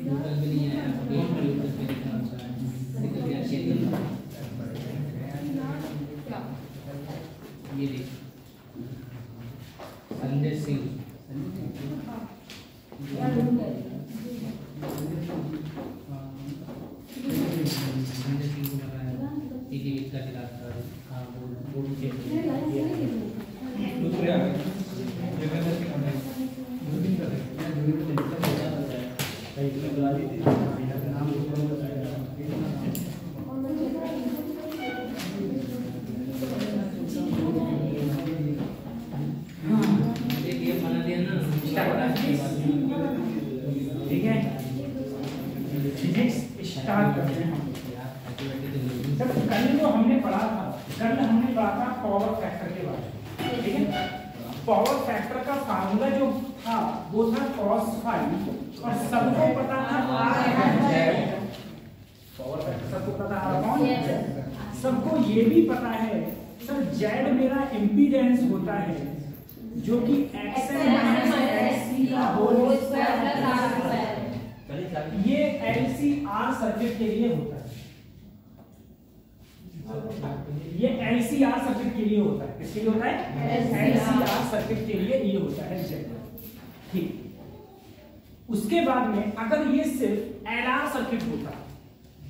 Neutral भी नहीं आया, गेट पर न्यूट्रल पे लिखा होता है, निकल गया केबल। ये देख संजय सिंह, संजय सिंह को लगा है टीवी का दिलाता है। हाँ बोर्ड के ठीक है, फिजिक्स स्टार्ट करते हैं। जब कल जो हमने पढ़ा था, पावर फैक्टर के बारे में, ठीक है। पावर फैक्टर का फार्मूला जो था वो था cos फाई, और सबको पता था पावर फैक्टर, सबको पता है कौन, सबको ये भी पता है सर जेड मेरा इम्पीडेंस होता है जो कि XL - XC का whole square plus R square. ये LCR सर्किट के लिए होता है, ये LCR सर्किट के लिए होता है। किसके लिए होता है? LCR सर्किट के लिए ये होता है जेड, ठीक। उसके बाद में अगर ये सिर्फ LR सर्किट होता,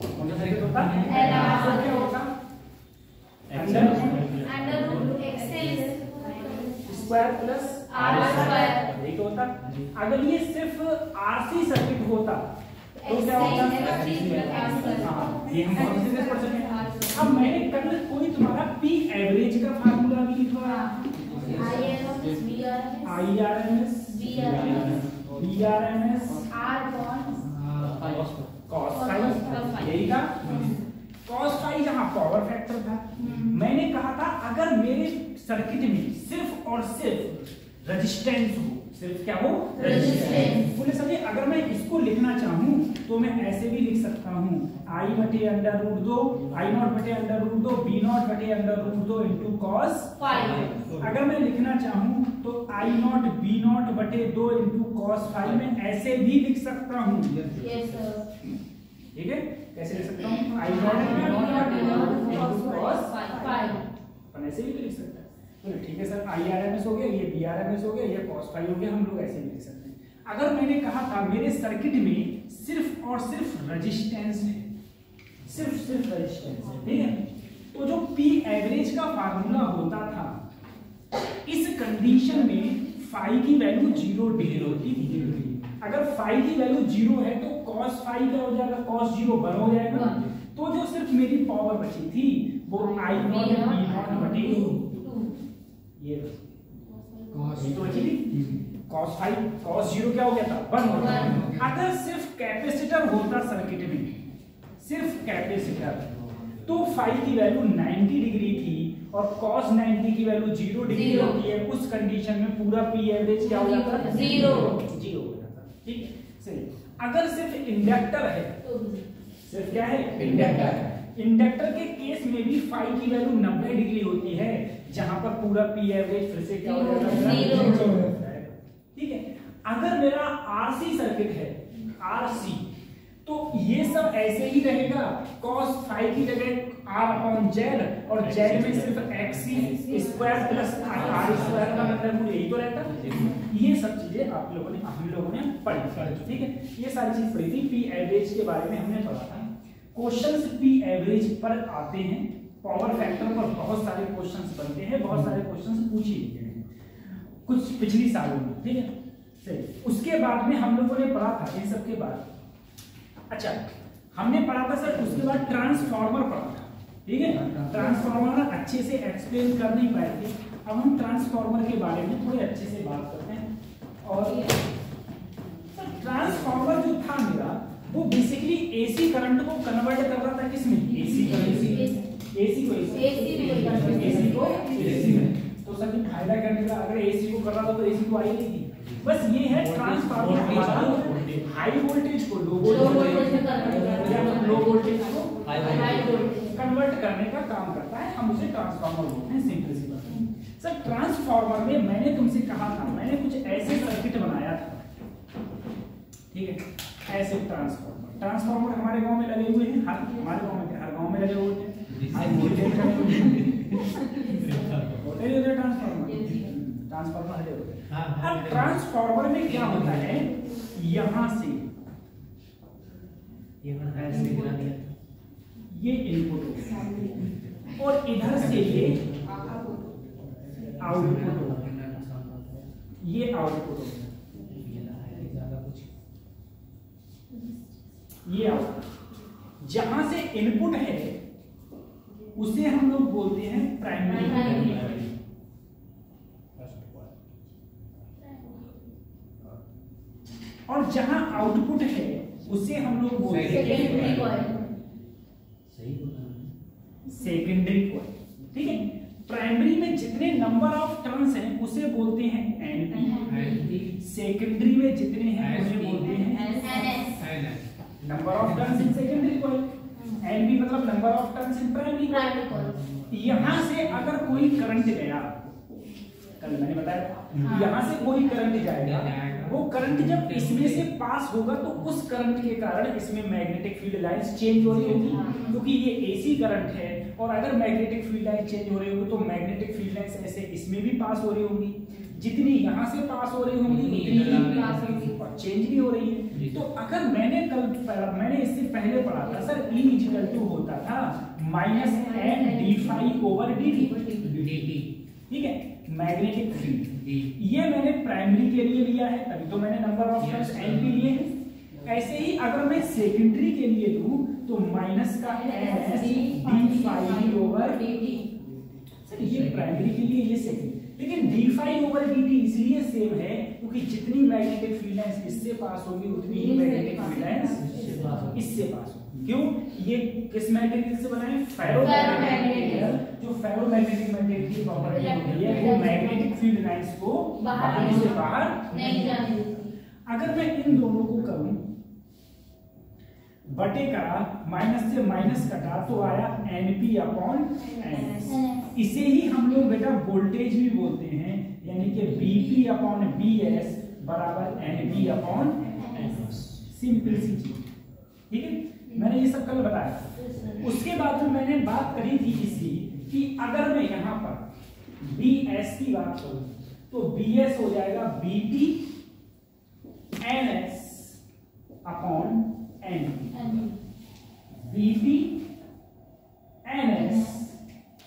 कौन सा सर्किट होता? LR। तो क्या होता? Under root XL square plus R square, यही तो होता। अगर ये सिर्फ RC सर्किट होता तो क्या होता? हाँ, ये हम बहुत अच्छे से पढ़ सके। अब मैंने कल कोई तुम्हारा P एवरेज का फार्मूला भी लिखवाया, IRMS BRMS R cos phi, यही था। cos फाई जहां पावर फैक्टर था, मैंने कहा था अगर मेरे सर्किट में सिर्फ और सिर्फ रेजिस्टेंस हो, सिर्फ क्या हो? रेजिस्टेंस। बोले समझे, अगर मैं इसको लिखना चाहूं तो मैं ऐसे भी लिख सकता हूं I/√2 I0/√2 B0/√2 into cos phi. अगर मैं लिखना चाहूं तो I0 B0/2 into cos phi में ऐसे भी लिख सकता हूं। यस सर, ठीक है। कैसे लिख सकता हूं? I0 B0/2 cos फाई, अपन ऐसे भी लिख सकते हैं। ठीक है सर, IRMS हो गया, ये BRMS हो गया, ये cos फाई हो गया, हम लोग ऐसे भी लिख सकते हैं। अगर मैंने कहा था मेरे सर्किट में सिर्फ और सिर्फ रेजिस्टेंस है, सिर्फ रेजिस्टेंस है, ठीक है, तो जो P एवरेज का फार्मूला होता था, इस कंडीशन में फाई की वैल्यू 0 डिग्री होती थी। अगर फाई की वैल्यू 0 है तो cos फाई क्या हो जाएगा? cos 0 1 हो जाएगा। तो जो सिर्फ मेरी पावर बची थी वो I0 B0/2, ये cos फाई cos 0 क्या हो गया था? 1 हो गया। अगर सिर्फ कैपेसिटर होता सर्किट में, सिर्फ कैपेसिटर, तो फाई की वैल्यू 90 डिग्री थी और cos 90 की वैल्यू 0 डिग्री होती है। उस कंडीशन में पूरा P एवरेज क्या हो जाता है? 0 हो जाता, ठीक है। सही। अगर सिर्फ इंडक्टर है, सिर्फ क्या है? इंडक्टर। इंडक्टर के केस में भी फाई की वैल्यू 90 डिग्री होती है, जहां पर पूरा P एवरेज फिर से क्या हो जाता है? 0, ठीक है। अगर मेरा RC सर्किट है, RC, तो ये सब ऐसे ही रहेगा, cos फाई की जगह R/Z और Z में सिर्फ XC square plus R square का मतलब यही तो रहता। ये सब चीजें आप लोगों ने, हम लोगों ने पढ़ी, ठीक है। ये सारी चीज पढ़ी थी। P एवरेज के बारे में हमने पढ़ा था। क्वेश्चंस P एवरेज पर आते हैं, पावर फैक्टर पर बहुत सारे क्वेश्चंस बनते हैं, बहुत सारे क्वेश्चंस पूछे गए हैं कुछ पिछली सालों में, ठीक है। सही। उसके बाद में हम लोगों ने पढ़ा था इन सब के बाद, अच्छा हमने पढ़ा था सर, उसके बाद ट्रांसफार्मर पढ़ा था, ठीक है। ट्रांसफार्मर अच्छे से एक्सप्लेन कर नहीं पाए थे, अब हम ट्रांसफार्मर के बारे में थोड़े अच्छे से बात करते हैं। और सर ट्रांसफार्मर जो था मेरा, वो बेसिकली AC करंट को कन्वर्ट कर रहा था किसमें? AC करंट, AC को AC में। तो सर फायदा क्या निकला? अगर AC को कर रहा था तो AC को आई नहीं थी। बस ये है ट्रांसफार्मर हाई वोल्टेज को लो वोल्टेज या लो वोल्टेज को हाई वोल्टेज कन्वर्ट करने का काम करता है, हम उसे ट्रांसफार्मर बोलते हैं, सिंपल सी बात। सर ट्रांसफार्मर में मैंने तुमसे कहा था, मैंने कुछ ऐसे सर्किट बनाया था, ठीक है। ऐसे ट्रांसफार्मर हमारे गांव में लगे हुए हैं, हमारे गांव में हर गांव में लगे हुए हैं, ट्रांसफार्मर लगे होते हैं। अब ट्रांसफार्मर में क्या होता है, यहां से ऐसे ये इनपुट और इधर से ये आउटपुट, ये आउटपुट, ये आउटपुट। जहां से इनपुट है उसे हम लोग बोलते हैं प्राइमरी, और जहां आउटपुट है उसे हम लोग बोलते हैं सेकेंडरी कॉइल। ठीक है, प्राइमरी में जितने नंबर ऑफ टर्न्स हैं उसे बोलते हैं एनपी, सेकेंडरी में जितने हैं उसे बोलते हैं number of turns in secondary coil, NP मतलब number of turns in primary coil. यहां से अगर कोई करंट गया, कल मैंने बताया यहां से कोई करंट जाएगा, वो करंट जब इसमें से पास होगा तो उस करंट के कारण इसमें मैग्नेटिक फील्ड लाइंस चेंज हो रही होगी, क्योंकि ये एसी करंट है। और अगर मैग्नेटिक फील्ड लाइन चेंज हो रही होगी तो मैग्नेटिक फील्ड लाइंस ऐसे इसमें भी पास हो रही होंगी, जितनी यहां से पास हो रही होंगी उतनी पास होगी और चेंज भी हो रही है। तो अगर मैंने इससे पहले पढ़ा था सर, E इक्वल टू होता था minus N D phi over D T, ठीक है, मैग्नेटिक फील्ड। ये मैंने प्राइमरी के लिए लिया है, तभी तो मैंने नंबर ऑफ टर्न्स एनपी लिए हैं। ऐसे ही अगर मैं सेकेंडरी के लिए लूं तो माइनस का S D phi over D T, sir ये प्राइमरी के लिए, ये सेकेंडरी। लेकिन D phi over D T इसलिए सेम है क्योंकि जितनी मैग्नेटिक फील्ड लाइंस इससे पास होगी उतनी ही मैग्नेटिक फील्ड लाइंस इससे पास होगी। क्यों? ये किस मैग्नेटिक से बना है? फेरोमैग्नेटिक। जो फेरोमैग्नेटिक मैग्नेटिक की प्रॉपर्टी होती है वो मैग्नेटिक फील्ड लाइंस को बाहर से बाहर नहीं जाने देती। अगर मैं इन दोनों को करूं बटे का, माइनस से माइनस कटा तो आया एनपी अपॉन एनएस। इसे ही हम लोग बेटा वोल्टेज भी बोलते हैं, यानी कि बीपी अपॉन बीएस बराबर एनपी अपॉन एनएस। सिंपल सी चीज, ठीक है, मैंने ये सब कल बताया। उसके बाद में मैंने बात करी थी इसकी कि अगर मैं यहां पर बीएस की बात करूं तो बीएस हो जाएगा BP NS upon NP, BP NS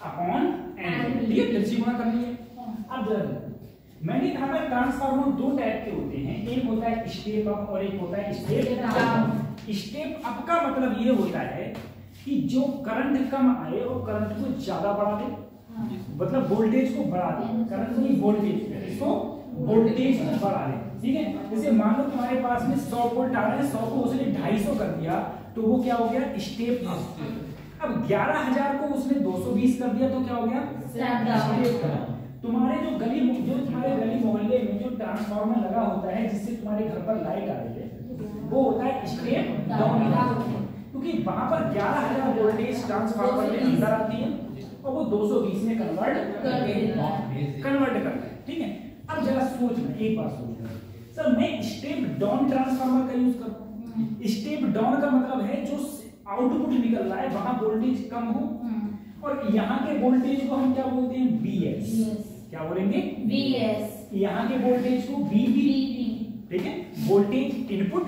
upon NP. ये दृष्टिकोण कर लिए। अब मैंने कहा था ट्रांसफार्मर दो टाइप के होते हैं, एक होता है स्टेप अप और एक होता है स्टेप डाउन। स्टेप अप का मतलब ये होता है कि जो करंट कम आए और करंट को ज्यादा बढ़ा दे, मतलब वोल्टेज को बढ़ा दे, करंट नहीं वोल्टेज, इसको वोल्टेज को बढ़ा दे। ठीक है, जैसे मान लो तुम्हारे पास में 100 वोल्ट आ रहा है, 100 को उसने 250 कर दिया तो वो क्या हो गया? Step up. अब 11,000 को उसने 220 कर दिया तो क्या हो गया? Step down. तुम्हारे जो तुम्हारे गली मोहल्ले में जो ट्रांसफार्मर लगा होता है जिससे तुम्हारे घर पर लाइट आ रही है वो होता है स्टेप डाउन, क्योंकि वहां पर 11,000 वोल्टेज ट्रांसफार्मर में अंदर आती है और वो 220 में कन्वर्ट करता है। ठीक है, अब जरा सोचना, एक बात सोचना सर, मैं स्टेप डाउन ट्रांसफार्मर का यूज करता हूं। स्टेप डाउन का मतलब है जो आउटपुट निकल रहा है वहां वोल्टेज कम हो, और यहाँ के वोल्टेज को हम क्या बोलते हैं? बीएस। क्या बोलेंगे? बीएस। यहाँ के वोल्टेज को बीबी, ठीक है, वोल्टेज इनपुट,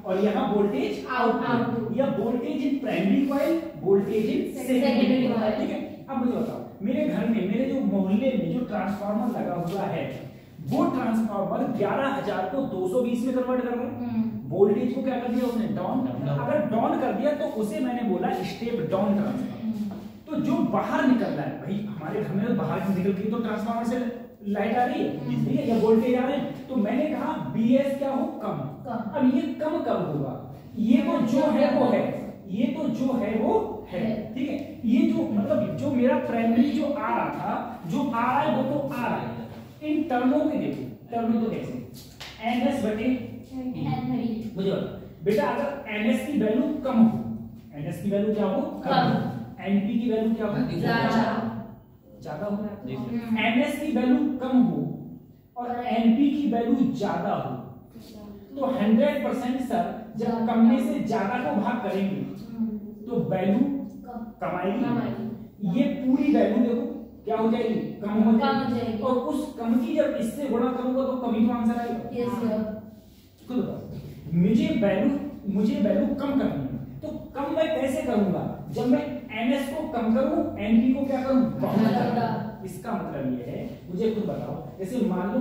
और यहाँ वोल्टेज आउटपुट, या वोल्टेज इन प्राइमरी कॉइल, वोल्टेज इन सेकेंडरी कॉइल। ठीक है, अब मुझे बताओ, मेरे घर में, मेरे जो मोहल्ले में जो ट्रांसफार्मर लगा हुआ है वो ट्रांसफार्मर 11,000 को 220 में कन्वर्ट कर रहा है। वोल्टेज को क्या कर दिया उसने? डाउन। अगर डाउन कर दिया तो उसे मैंने बोला स्टेप डाउन ट्रांसफार्मर। तो जो बाहर निकल रहा है, भाई हमारे घर में बाहर निकल के तो ट्रांसफार्मर से लाइट आ रही है, ठीक है, या वोल्टेज आ रहे हैं, तो मैंने कहा बीएस क्या हो? कम। अब ये कम कब होगा? ये तो जो है वो है, ये तो जो है वो है। ठीक है, ये जो मतलब जो मेरा प्राइमरी जो आ रहा था, जो आ रहा है वो तो आ रहा है। इन टर्मों में देखो, टर्मों तो कैसे? एनएस बटे मुझे बेटा, अगर एनएस की वैल्यू कम हो, एनएस की वैल्यू क्या हो? कम। एनपी की वैल्यू क्या हो? ज्यादा हो। एनएस की वैल्यू कम हो और एनपी की वैल्यू ज्यादा हो तो 100% सर जब कम में से ज्यादा को भाग करेंगे तो वैल्यू कम आएगी। ये पूरी वैल्यू देखो क्या हो जाएगी, कम हो जाएगी। और उस कम की जब इससे गुणा करूंगा तो कम ही तो आंसर आएगा। Yes sir. खुद बताओ, मुझे वैल्यू कम करनी है, तो कम मैं कैसे करूंगा? जब मैं ns को कम करूं, np को क्या करूं, बढ़ाऊं। इसका मतलब ये है, मुझे खुद बताओ, जैसे मान लो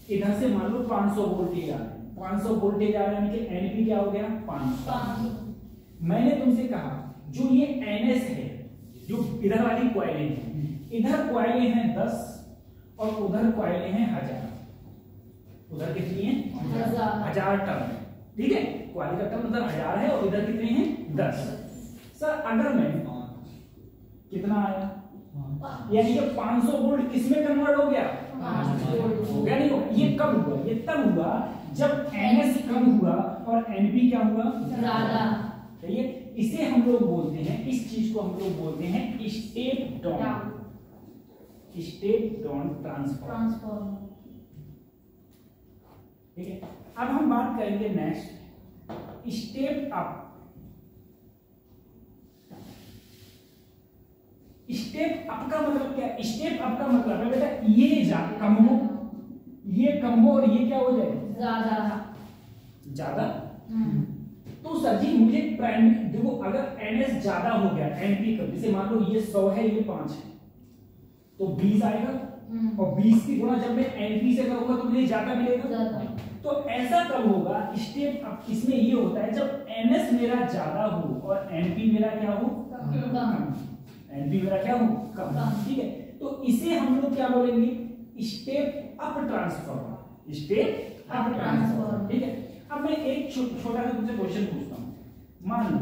इधर से मान लो 500 वोल्टेज आ रहे हैं, 500 वोल्टेज आ रहे हैं, यानी कि np क्या हो गया 500। मैंने तुमसे कहा जो ये ns है, जो इधर वाली कॉइलें हैं, इधर कॉइलें हैं 10 और उधर कॉइलें हैं 1000। उधर कितनी है 1000 टर्न, ठीक है। कॉइल का टर्न उधर 1000 है और इधर कितने हैं 10। सर अगर मैं कितना आया, यानी कि 500 वोल्ट किसमें कन्वर्ट हो गया, हो गया नहीं होगा। ये कब हुआ, ये तब हुआ जब ns कम हुआ और np क्या हुआ ज्यादा। सही है, इसे हम लोग बोलते हैं, इस चीज को हम लोग बोलते हैं स्टेप डाउन ट्रांसफॉर्मर। ठीक है, अब हम बात करेंगे next step up. Step up का मतलब क्या है? स्टेप अप का मतलब है बेटा ये कम हो और ये क्या हो जाए ज्यादा। तो सर जी मुझे प्राइमरी देखो, अगर ns ज्यादा हो गया np कम, जैसे मान लो ये 100 है ये 5 है तो 20 आएगा, और 20 की गुणा जब मैं np से करूंगा तो मुझे ज्यादा मिलेगा। तो ऐसा कब होगा स्टेप अप, इसमें ये होता है जब ns मेरा ज्यादा हो और np मेरा क्या हो कम। np मेरा क्या हो कम, ठीक है। तो इसे हम लोग क्या बोलेंगे step up transformer, step up transformer, ठीक है। अब मैं एक छोटा सा तुमसे क्वेश्चन पूछता हूं, मान लो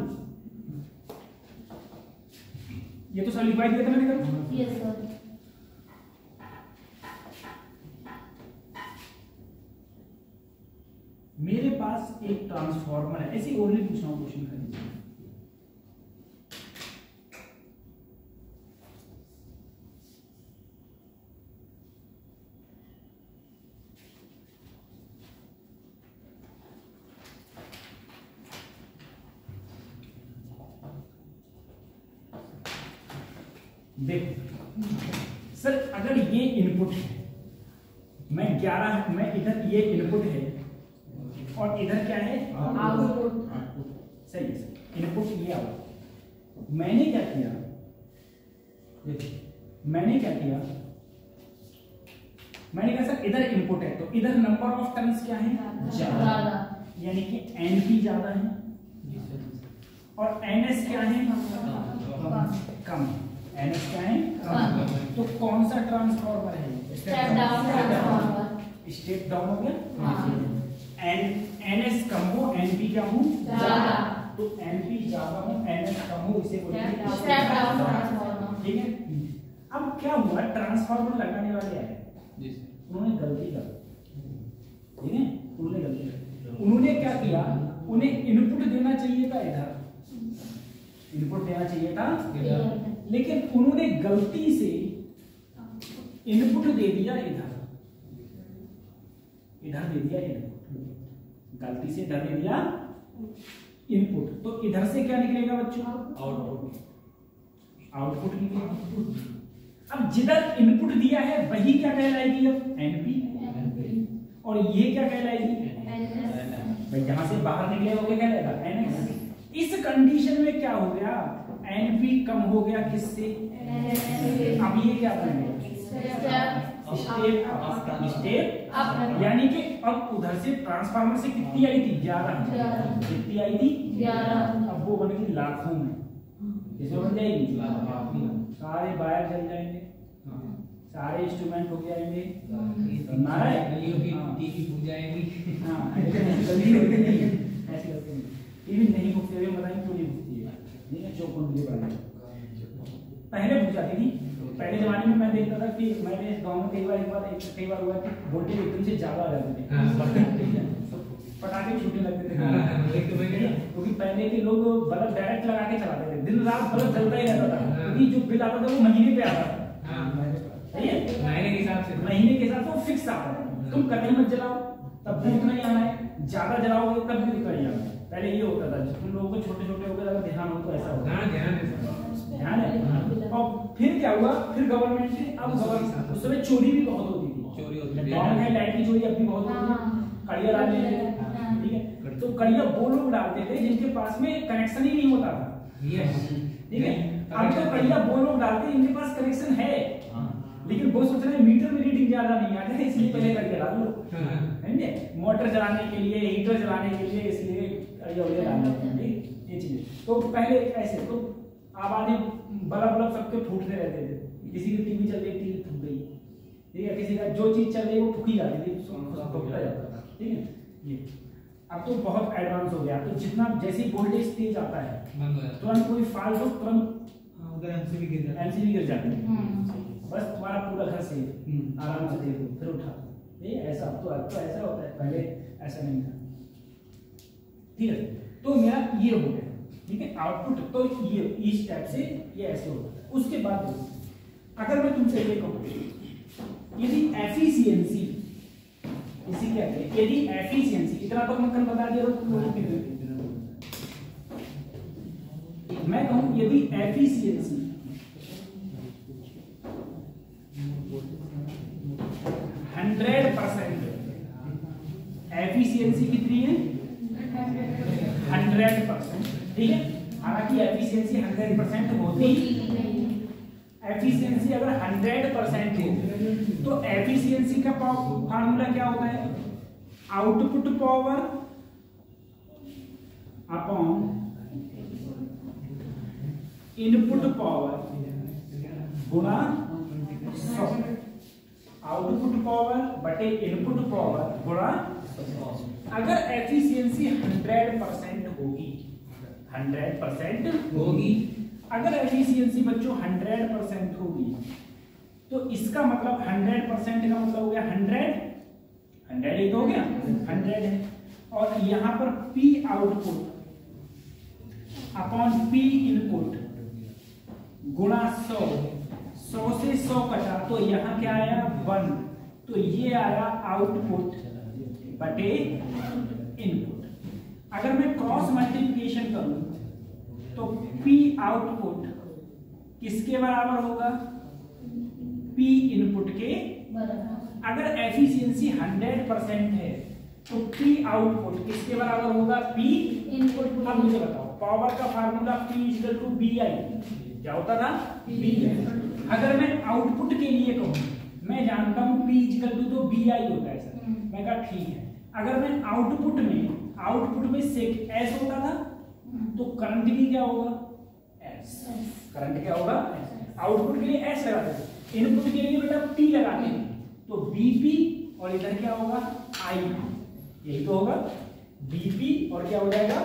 ये तो सब लिखवा दिया था मैंने कल। Yes sir. मेरे पास एक ट्रांसफॉर्मर है, ऐसे ओनली पूछ रहा हूं क्वेश्चन कर लीजिए। देखो सर, अगर ये इनपुट है, मैं 11, मैं इधर ये इनपुट है और इधर क्या है आउटपुट। सही है सर, इनपुट ये आउटपुट। मैंने क्या किया सर इधर इनपुट है तो इधर नंबर ऑफ टर्न्स क्या है ज्यादा, यानी कि np ज्यादा है और ns क्या है कम। ns क्या है कम। तो कौन सा ट्रांसफॉर्मर है step down transformer. Step down हो गया। ns कम हो np क्या हो ज्यादा, तो np ज्यादा हो ns कम हो, इसे बोलते हैं स्टेप डाउन ट्रांसफॉर्मर। ठीक है। अब क्या हुआ, ट्रांसफॉर्मर लगाने वाले आए, उन्होंने गलती कर, ठीक है, उन्होंने क्या किया, उन्हें इनपुट देना चाहिए था इधर, लेकिन उन्होंने गलती से इनपुट दे दिया इधर दे दिया इनपुट, गलती से इधर दे दिया इनपुट। तो इधर से क्या निकलेगा बच्चों आउटपुट निकलेगा। अब जिधर इनपुट दिया है वही क्या कहलाएगी अब np, और ये क्या कहलाएगी भाई, यहां से बाहर निकलेगा वो क्या कहलाएगा ns। इस कंडीशन में क्या हो गया, np कम हो गया किससे, अब ये क्या बनेगा स्टेप अप, यानी कि अब उधर से ट्रांसफार्मर से कितनी आई थी 11, कितनी आई थी 11, अब वो बनेगी लाखों में, किसमें बन जाएगी, सारे वायर जल जाएंगे, सारे इंस्ट्रूमेंट हो जाएंगे, टीवी नहीं भुगते हुए बताएं क्यों नहीं भुगती है, नहीं है चौक पहले भुग जाती थी। पहले जमाने में मैं देखता था कि मैंने गांव में कई बार हुआ कि वोल्टेज एकदम से ज्यादा आ जाते थे, पटाखे छूटने लगते थे, क्योंकि पहले के लोग बल्ब डायरेक्ट लगा के चलाते थे, दिन रात बल्ब जलता ही रहता था, क्योंकि जो बिल आता था वो महीने पे आता था, महीने के हिसाब से वो फिक्स आता था। तुम कभी मत जलाओ, तब भी उतना ही आना है, ज्यादा जलाओगे तब भी उतना ही आना है। पहले ये होता था, तुम लोगों को छोटे छोटे होकर अगर ध्यान हो तो ऐसा होता हाँ, ध्यान है सर। ध्यान है। और फिर क्या हुआ, फिर गवर्नमेंट ने अब उस समय चोरी भी बहुत होती थी, चोरी होती थी। गाँव में लाइट की चोरी अब भी बहुत होती है, कड़िया डालने लगे, ठीक है। तो कड़िया वो लोग डालते थे जिनके पास में कनेक्शन ही नहीं होता था, ठीक है। अब तो कड़िया वो लोग डालते हैं जिनके पास कनेक्शन है, लेकिन वो सोच रहे हैं मीटर में रीडिंग ज्यादा नहीं आ जाए इसलिए पहले कड़िया डाल लो, समझे। मोटर चलाने के लिए, हीटर चलाने के लिए, इसलिए कड़िया वड़िया डालने के लिए ये चीजें। तो पहले ऐसे तो आबादी बल्ब सबके फूटते रहते थे, किसी की टीवी चल रही, टीवी फूट गई, ठीक है। किसी का जो चीज चल रही है वो फूकी जाती थी, फूकता जाता था, ठीक है। ये अब तो बहुत एडवांस हो गया, तो जितना जैसे वोल्टेज तेज आता है तुरंत कोई फाल्ट हो तुरंत उधर एमसीबी गिर जाती है, बस तुम्हारा पूरा घर से आराम से देखो फिर उठा दो। ये ऐसा अब तो ऐसा होता है, पहले ऐसा नहीं था, ठीक है। तो मेरा ये हो गया, ठीक है। आउटपुट तो ये इस टाइप से ये ऐसे होता है। उसके बाद अगर मैं तुमसे ये कहूँ, यदि एफिशिएंसी, इसी क्या है, यदि एफिशिएंसी, इतना तो मैं कल बता दिया तुम लोगों को, मैं कहूँ यदि एफिशिएंसी 100%, एफिशिएंसी कितनी है 100%, ठीक है। हालांकि एफिशिएंसी 100% होती, एफिशिएंसी अगर 100% हो तो एफिशिएंसी का फार्मूला क्या होता है, output power upon input power गुणा 100, आउटपुट पावर बटे इनपुट पावर गुणा 100। अगर एफिशिएंसी 100% होगी, 100% होगी, अगर एफिशिएंसी बच्चों 100% होगी तो इसका मतलब 100% का मतलब हो गया 100 ही तो हो गया, 100 है। और यहां पर P output upon P input गुणा 100 से 100 कटा तो यहाँ क्या आया 1, तो ये आया आउटपुट बटे इनपुट। अगर मैं क्रॉस मल्टीप्लिकेशन करूं तो P आउटपुट किसके बराबर होगा, P इनपुट के बराबर। अगर एफिशिएंसी 100% है तो P आउटपुट किसके बराबर होगा, P इनपुट। अब मुझे बताओ पावर का फार्मूला P = BI क्या होता था, BI। अगर मैं आउटपुट के लिए कहूं, मैं जानता हूं P = तो BI होता है सर, मैं कहा ठीक है। अगर मैं आउटपुट में सेक S होता था तो करंट भी क्या होगा, S। करंट क्या होगा, आउटपुट के लिए S लगाते थे, इनपुट के लिए बेटा P लगाते हैं, तो BP और इधर क्या होगा IP, यही तो होगा BP और क्या हो जाएगा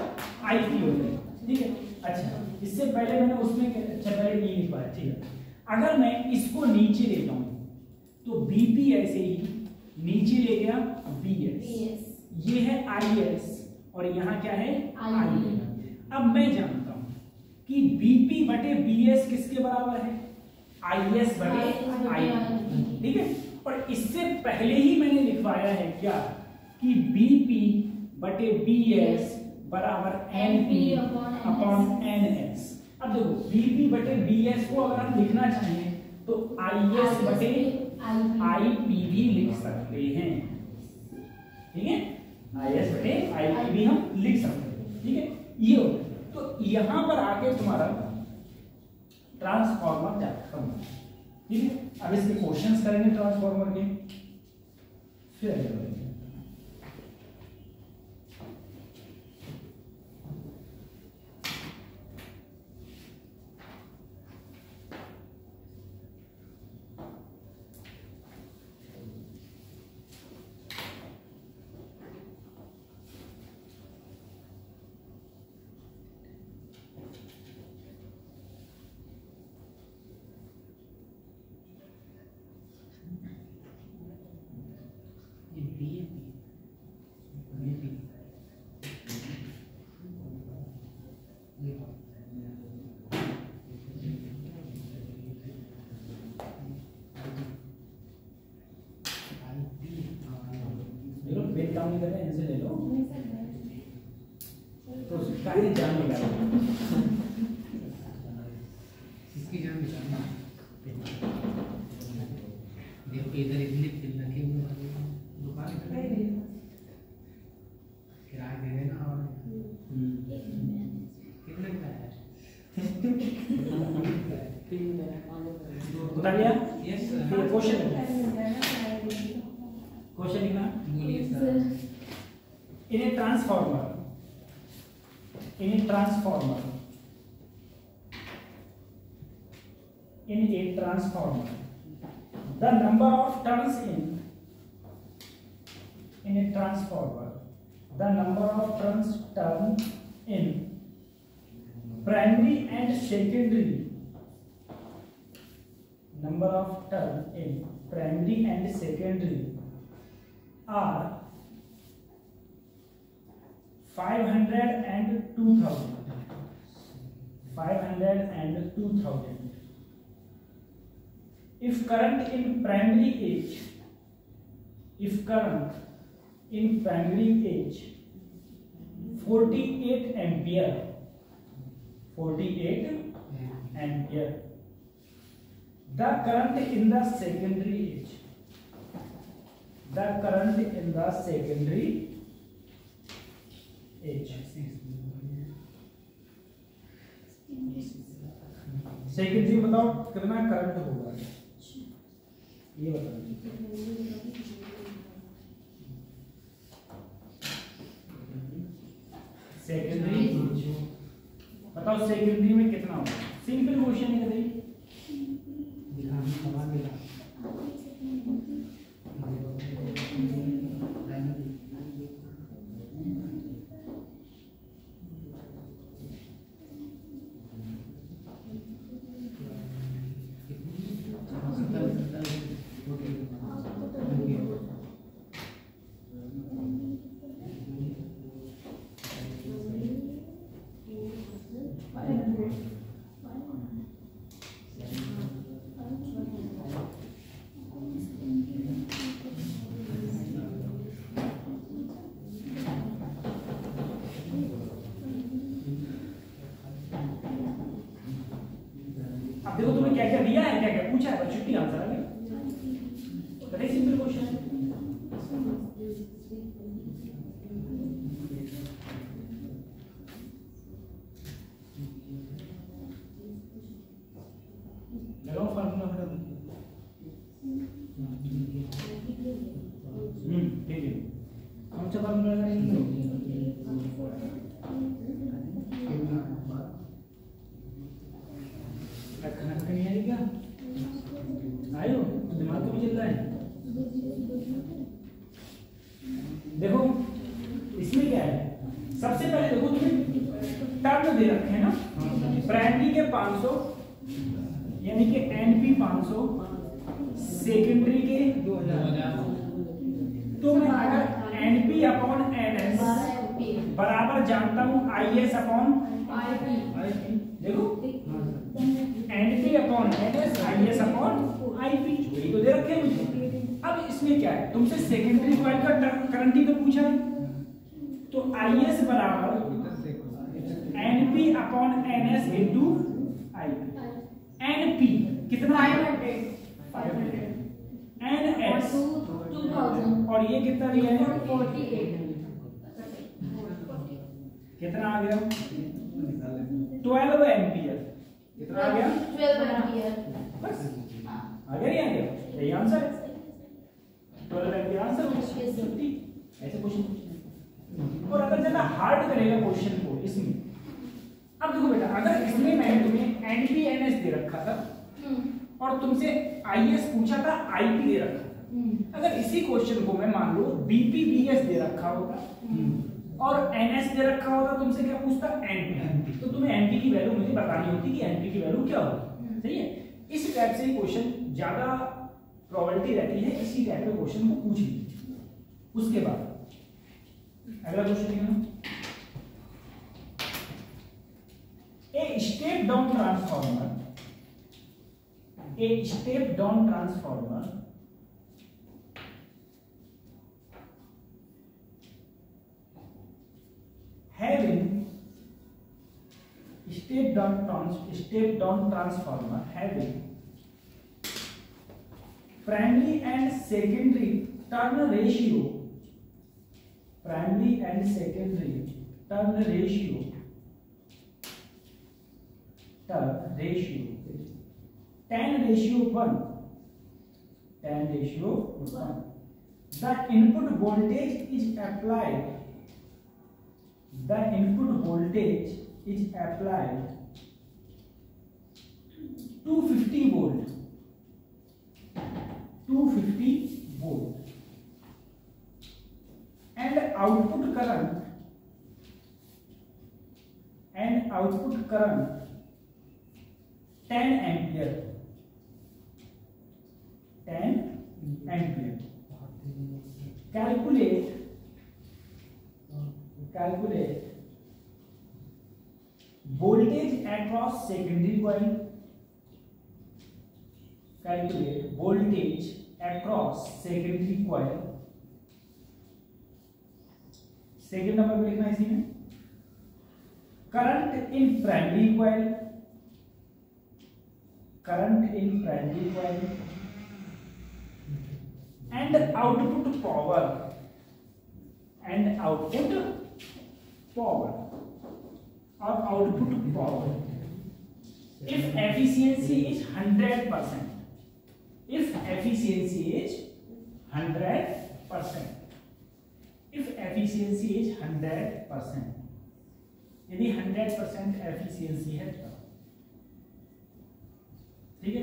IP हो जाएगा, ठीक है। अच्छा इससे पहले मैंने उसमें अच्छा पहले ये लिखवाया, ठीक है। अगर मैं इसको नीचे लेता हूं तो BP ऐसे ही नीचे ले गया BS, ये है IS और यहाँ क्या है I। अब मैं जानता हूं कि BP बटे BS किसके बराबर है, IS बटे I, ठीक है। और इससे पहले ही मैंने लिखवाया है क्या कि BP बटे BS बराबर NP अपॉन NS। अब देखो BP बटे BS को अगर हम लिखना चाहें तो IS बटे IP भी लिख सकते हैं, ठीक है। IS बटे IP भी हम लिख सकते हैं, ठीक है। ये हो तो यहां पर आके तुम्हारा ट्रांसफार्मर खत्म, ठीक है। अब इसके क्वेश्चंस करेंगे ट्रांसफार्मर के, फिर आगे बढ़ेंगे। ये नहीं कर रहे हैं, इनसे ले लो तो सारी जान निकाल। इसकी जान निकालना। देखो इधर इडली तिल रखे हुए दुकान किराया दे देना। और कितने का है? बता दिया। यस ये क्वेश्चन लिखना। बोलिए sir. In a transformer, in a transformer, the number of turns in a transformer, the number of turn in primary and secondary, number of turn in primary and secondary are 500 and 2000. 500 and 2000. If current in primary age, 48 ampere, 48 ampere. The current in the secondary age, secondary बताओ कितना current होगा, ये बताओ। Secondary बताओ, secondary में कितना होगा? Simple question है कभी। देखो तुम्हें क्या क्या दिया है, क्या क्या पूछा है, छुट्टी आंसर है। वेरी सिंपल क्वेश्चन है। लगाओ फार्मूला फिर। ठीक है, कौन सा फार्मूला लगाएंगे? नहीं आई क्या? आयो दिमाग को भी चल रहा है। देखो इसमें क्या है, सबसे पहले देखो तुम्हें टर्न दे रखे हैं ना, प्राइमरी के 500 यानी कि एनपी 500, सेकेंडरी के 2000। तो मैं अगर एनपी अपॉन एनएस बराबर जानता हूं आईएस अपॉन आईपी। देखो NP upon NS IS upon IP, यही तो दे रखे हैं मुझे। अब इसमें क्या है, तुमसे सेकेंडरी कॉइल का करंट ही तो पूछा है, तो आईएस बराबर NP upon NS into IP. NP कितना है? 500। एनएस 2000 और ये कितना दिया है? 48। कितना आ गया? 12 एम्पियर। कितना आ गया? 12 एम्पियर। बस आ गया, ये आ गया, यही आंसर है। 12 एम्पियर आंसर हो गया। ऐसे क्वेश्चन। और अगर ज्यादा हार्ड करेगा क्वेश्चन को इसमें, अब देखो बेटा, अगर इसमें मैंने तुम्हें एनपी एनएस दे रखा था और तुमसे आईएस पूछा था, आईपी दे रखा था, अगर इसी क्वेश्चन को मैं मान लो बीपी बीएस दे रखा होता और एनएस दे रखा होता, तुमसे क्या पूछता? एनपी। तो तुम्हें एनपी की वैल्यू मुझे बतानी होती कि एनपी की वैल्यू क्या होगी। सही है, इस टाइप से क्वेश्चन ज्यादा प्रोबेबिलिटी रहती है इसी टाइप के क्वेश्चन को पूछने। उसके बाद अगला क्वेश्चन है, a step down transformer, a step down transformer having step down transformer having primary and secondary turn ratio 10:1. The input voltage is applied 250 volt and output current 10 ampere. Calculate voltage across secondary coil. Second number पे लिखना है इसी में current in primary coil and output power if efficiency is 100%. यदि 100% efficiency है तो ठीक है।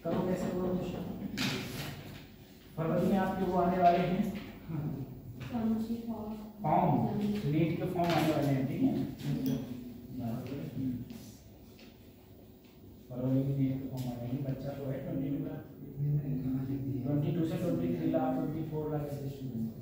करो कैसे बोलो क्वेश्चन। फरवरी में आपके वो आने वाले हैं फॉर्म नीट के फॉर्म आने वाले हैं ठीक है। फरवरी में नीट के फॉर्म आने हैं। बच्चा तो है 22 से 23 लाख 24 लाख ऐसे स्टूडेंट।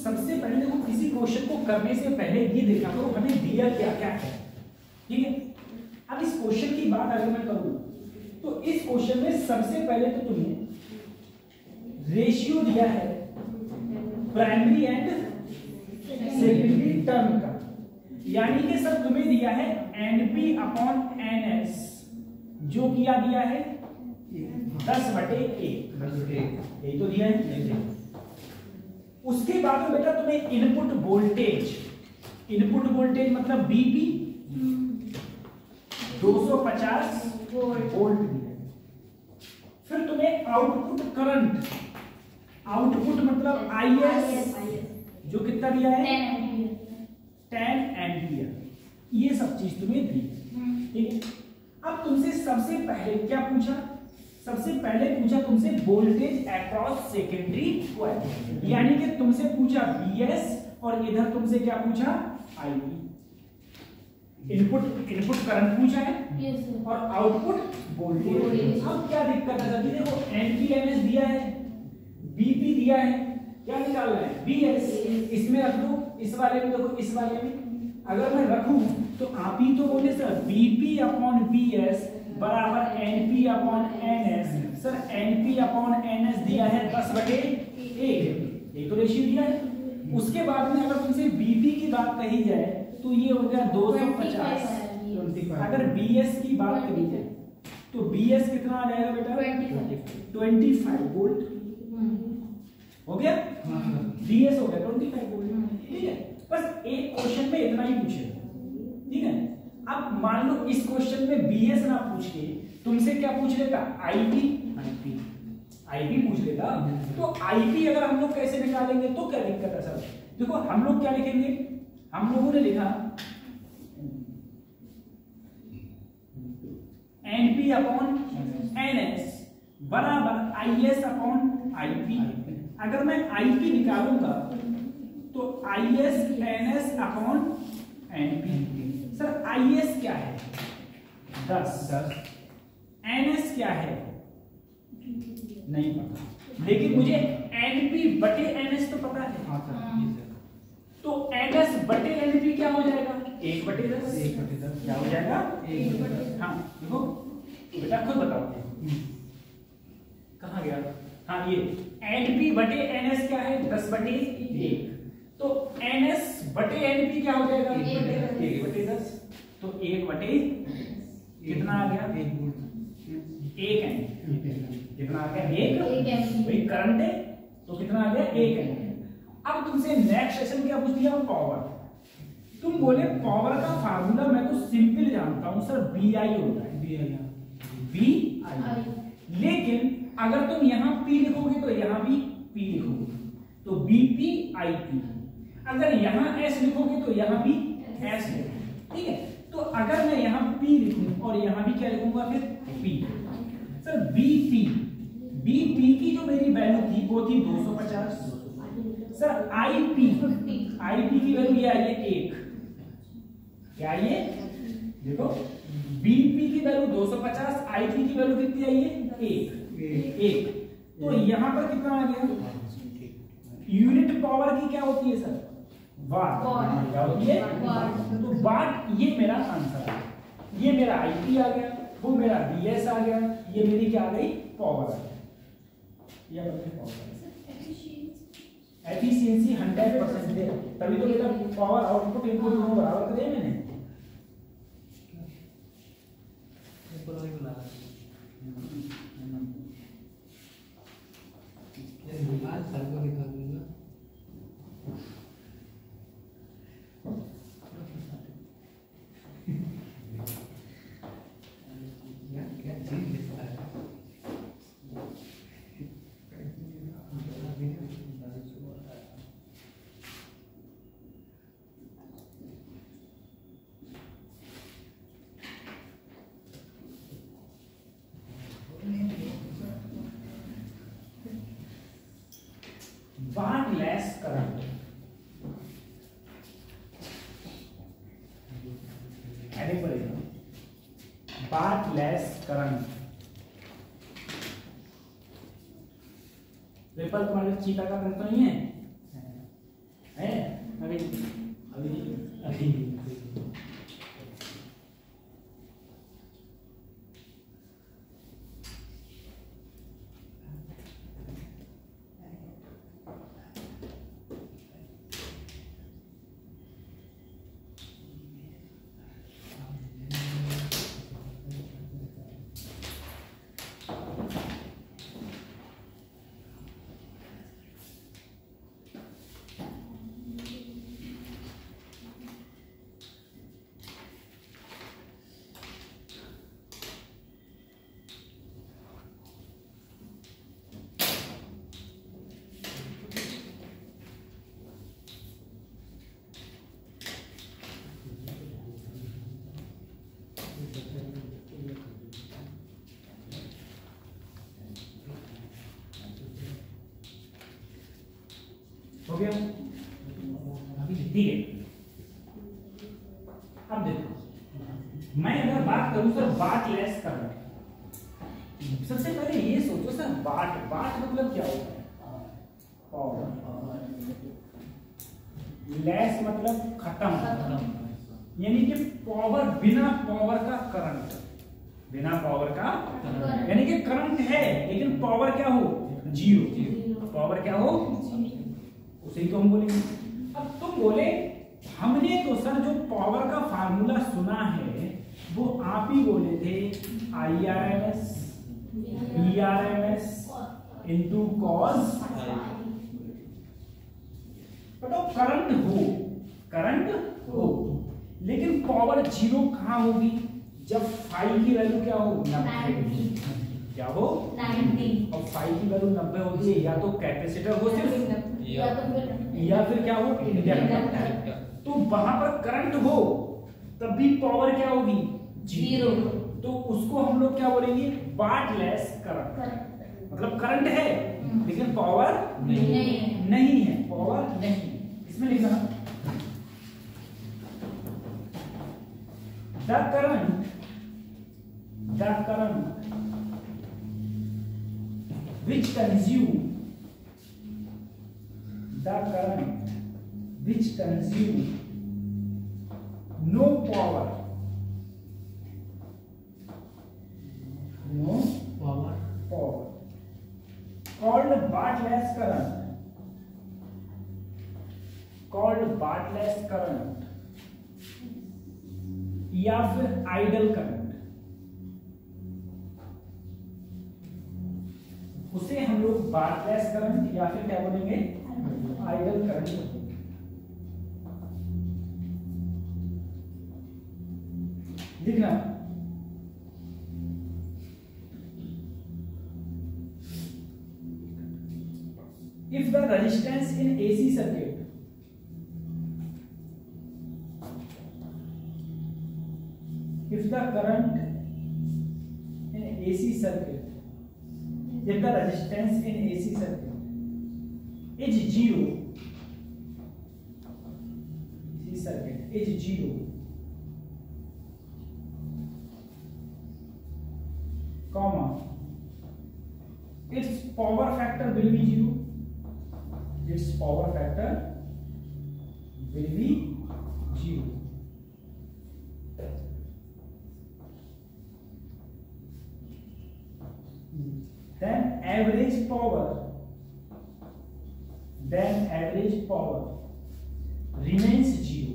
सबसे पहले देखो किसी क्वेश्चन को करने से पहले ये देखा करो हमें दिया क्या क्या है ठीक है। अब इस क्वेश्चन की बात अगर मैं करूं तो इस क्वेश्चन में सबसे पहले तो तुम्हें रेशियो दिया है प्राइमरी एंड सेकेंडरी टर्म का, यानी कि सर तुम्हें दिया है NP/NS जो किया दिया है 10/1 यही तो दिया है। उसके बाद में बेटा तुम्हें इनपुट वोल्टेज मतलब बीपी 250 वोल्ट दिया है। फिर तुम्हें आउटपुट करंट मतलब IS जो कितना दिया है 10 एम्पियर। ये सब चीज तुम्हें दी ठीक है। अब तुमसे सबसे पहले क्या पूछा, सबसे पहले पूछा तुमसे वोल्टेज अक्रॉस सेकेंडरी कॉइल, यानी कि तुमसे पूछा BS और इधर तुमसे क्या पूछा IB। इनपुट करंट पूछा है और आउटपुट वोल्टेज। अब क्या दिक्कत है सभी, देखो NPMS दिया है, BP दिया है, क्या निकालना है BS। इसमें रख दो, इस वाले में देखो, इस वाले में अगर मैं रखूं तो आप ही तो बोले सर BP/BS बराबर NP/NS। सर NP/NS दिया है 10/1 ये तो रेशियो दिया है। उसके बाद में अगर तुमसे BP की बात कही जाए तो ये हो गया 250। अगर BS की बात करी जाए तो BS कितना आ जाएगा बेटा 25 वोल्ट हो गया। BS हो गया 25 वोल्ट ठीक है। बस एक क्वेश्चन में इतना ही पूछेगा ठीक है। अब मान लो इस क्वेश्चन में BS ना पूछ के तुमसे क्या पूछ लेता IB पूछ लेता, तो IB अगर हम लोग कैसे निकालेंगे तो क्या दिक्कत है सर। देखो हम लोग क्या लिखेंगे, हम लोगों ने लिखा NP/NS बराबर IS/IP। अगर मैं IP निकालूंगा तो IS/NS/NP। सर IS क्या है 10 NS क्या है नहीं पता, लेकिन मुझे NP बटे NS तो पता है। हाँ सर, जी सर। तो NS बटे NP क्या हो जाएगा 1/10। 1/10 क्या हो जाएगा 1/10। हाँ देखो बेटा खुद बताओ कहाँ गया। हाँ ये NP बटे NS क्या है 10/1। तो NS बटे NP क्या हो जाएगा 1/10। तो 1/, कितना आ गया 1 N, कितना आ गया 1 भाई करंट है तो कितना आ गया 1 N। अब तुमसे नेक्स्ट सेशन क्या पूछ दिया पावर। तुम बोले पावर का फार्मूला मैं तो सिंपल जानता हूं सर BI होता है BI, लेकिन अगर तुम यहां P लिखोगे तो यहां भी P लिखोगे तो BP IP, अगर यहां S लिखोगे तो यहां भी S लिखोगे, ठीक है। तो अगर मैं यहां P लिखूं और यहां भी क्या लिखूंगा फिर P। सर BP की जो मेरी वैल्यू थी वो थी 250। सर IP की वैल्यू ये आई है 1, क्या आई है देखो BP की वैल्यू 250, IP की वैल्यू कितनी आई है 1। तो यहां पर कितना आ गया, यूनिट पावर की क्या होती है सर वाट, क्या होती है तो वाट। ये मेरा आंसर है, ये मेरा IP आ गया, वो मेरा DS आ गया, ये मेरी क्या आ गई पावर आ गई, ये पावर। एफिशिएंसी 100% है, तभी तो बेटा पावर आउटपुट इनपुट दोनों बराबर करे मैंने। वाट लेस करंट, हेडिंग पड़ेगा वाट लेस करंट। पेपर तुम्हारे चीता का पेन तो नहीं है, अभी अभी अभी हो गया, ठीक है। अब देखो मैं अगर बात करूं सर वाट लेस करंट, सबसे पहले ये सोचो सर वाट मतलब क्या होता है पावर, लेस मतलब खत्म, यानी कि पावर बिना पावर का करंट, बिना पावर का यानी कि करंट है लेकिन पावर क्या हो जीरो, पावर क्या हो उसे ही तो हम बोलेंगे। अब तुम बोले हमने तो सर जो पावर का फार्मूला सुना है वो आप ही बोले थे IRMS BRMS इनटू कॉस। बताओ करंट हो लेकिन पावर जीरो कहां होगी जब फाई की वैल्यू क्या हो 90, क्या हो 90, और फाई की वैल्यू 90 होती है या तो कैपेसिटर हो सिर्फ या फिर क्या हो इंडक्टर। तो वहां पर करंट हो तब भी पावर क्या होगी जीरो, तो उसको हम लोग क्या बोलेंगे वाट लेस करंट। मतलब करंट है लेकिन पावर नहीं है, पावर नहीं। इसमें लिखा the current current which consume no power, called Bartlett's current या फिर आइडल करंट, उसे हम लोग बार्टलेट्स करंट या फिर क्या बोलेंगे, आइडल करंट बोलेंगे। लिखना, if the resistance in AC circuit if the current in AC circuit if the resistance in AC circuit is zero, comma, its power factor will be zero, then average power remains zero,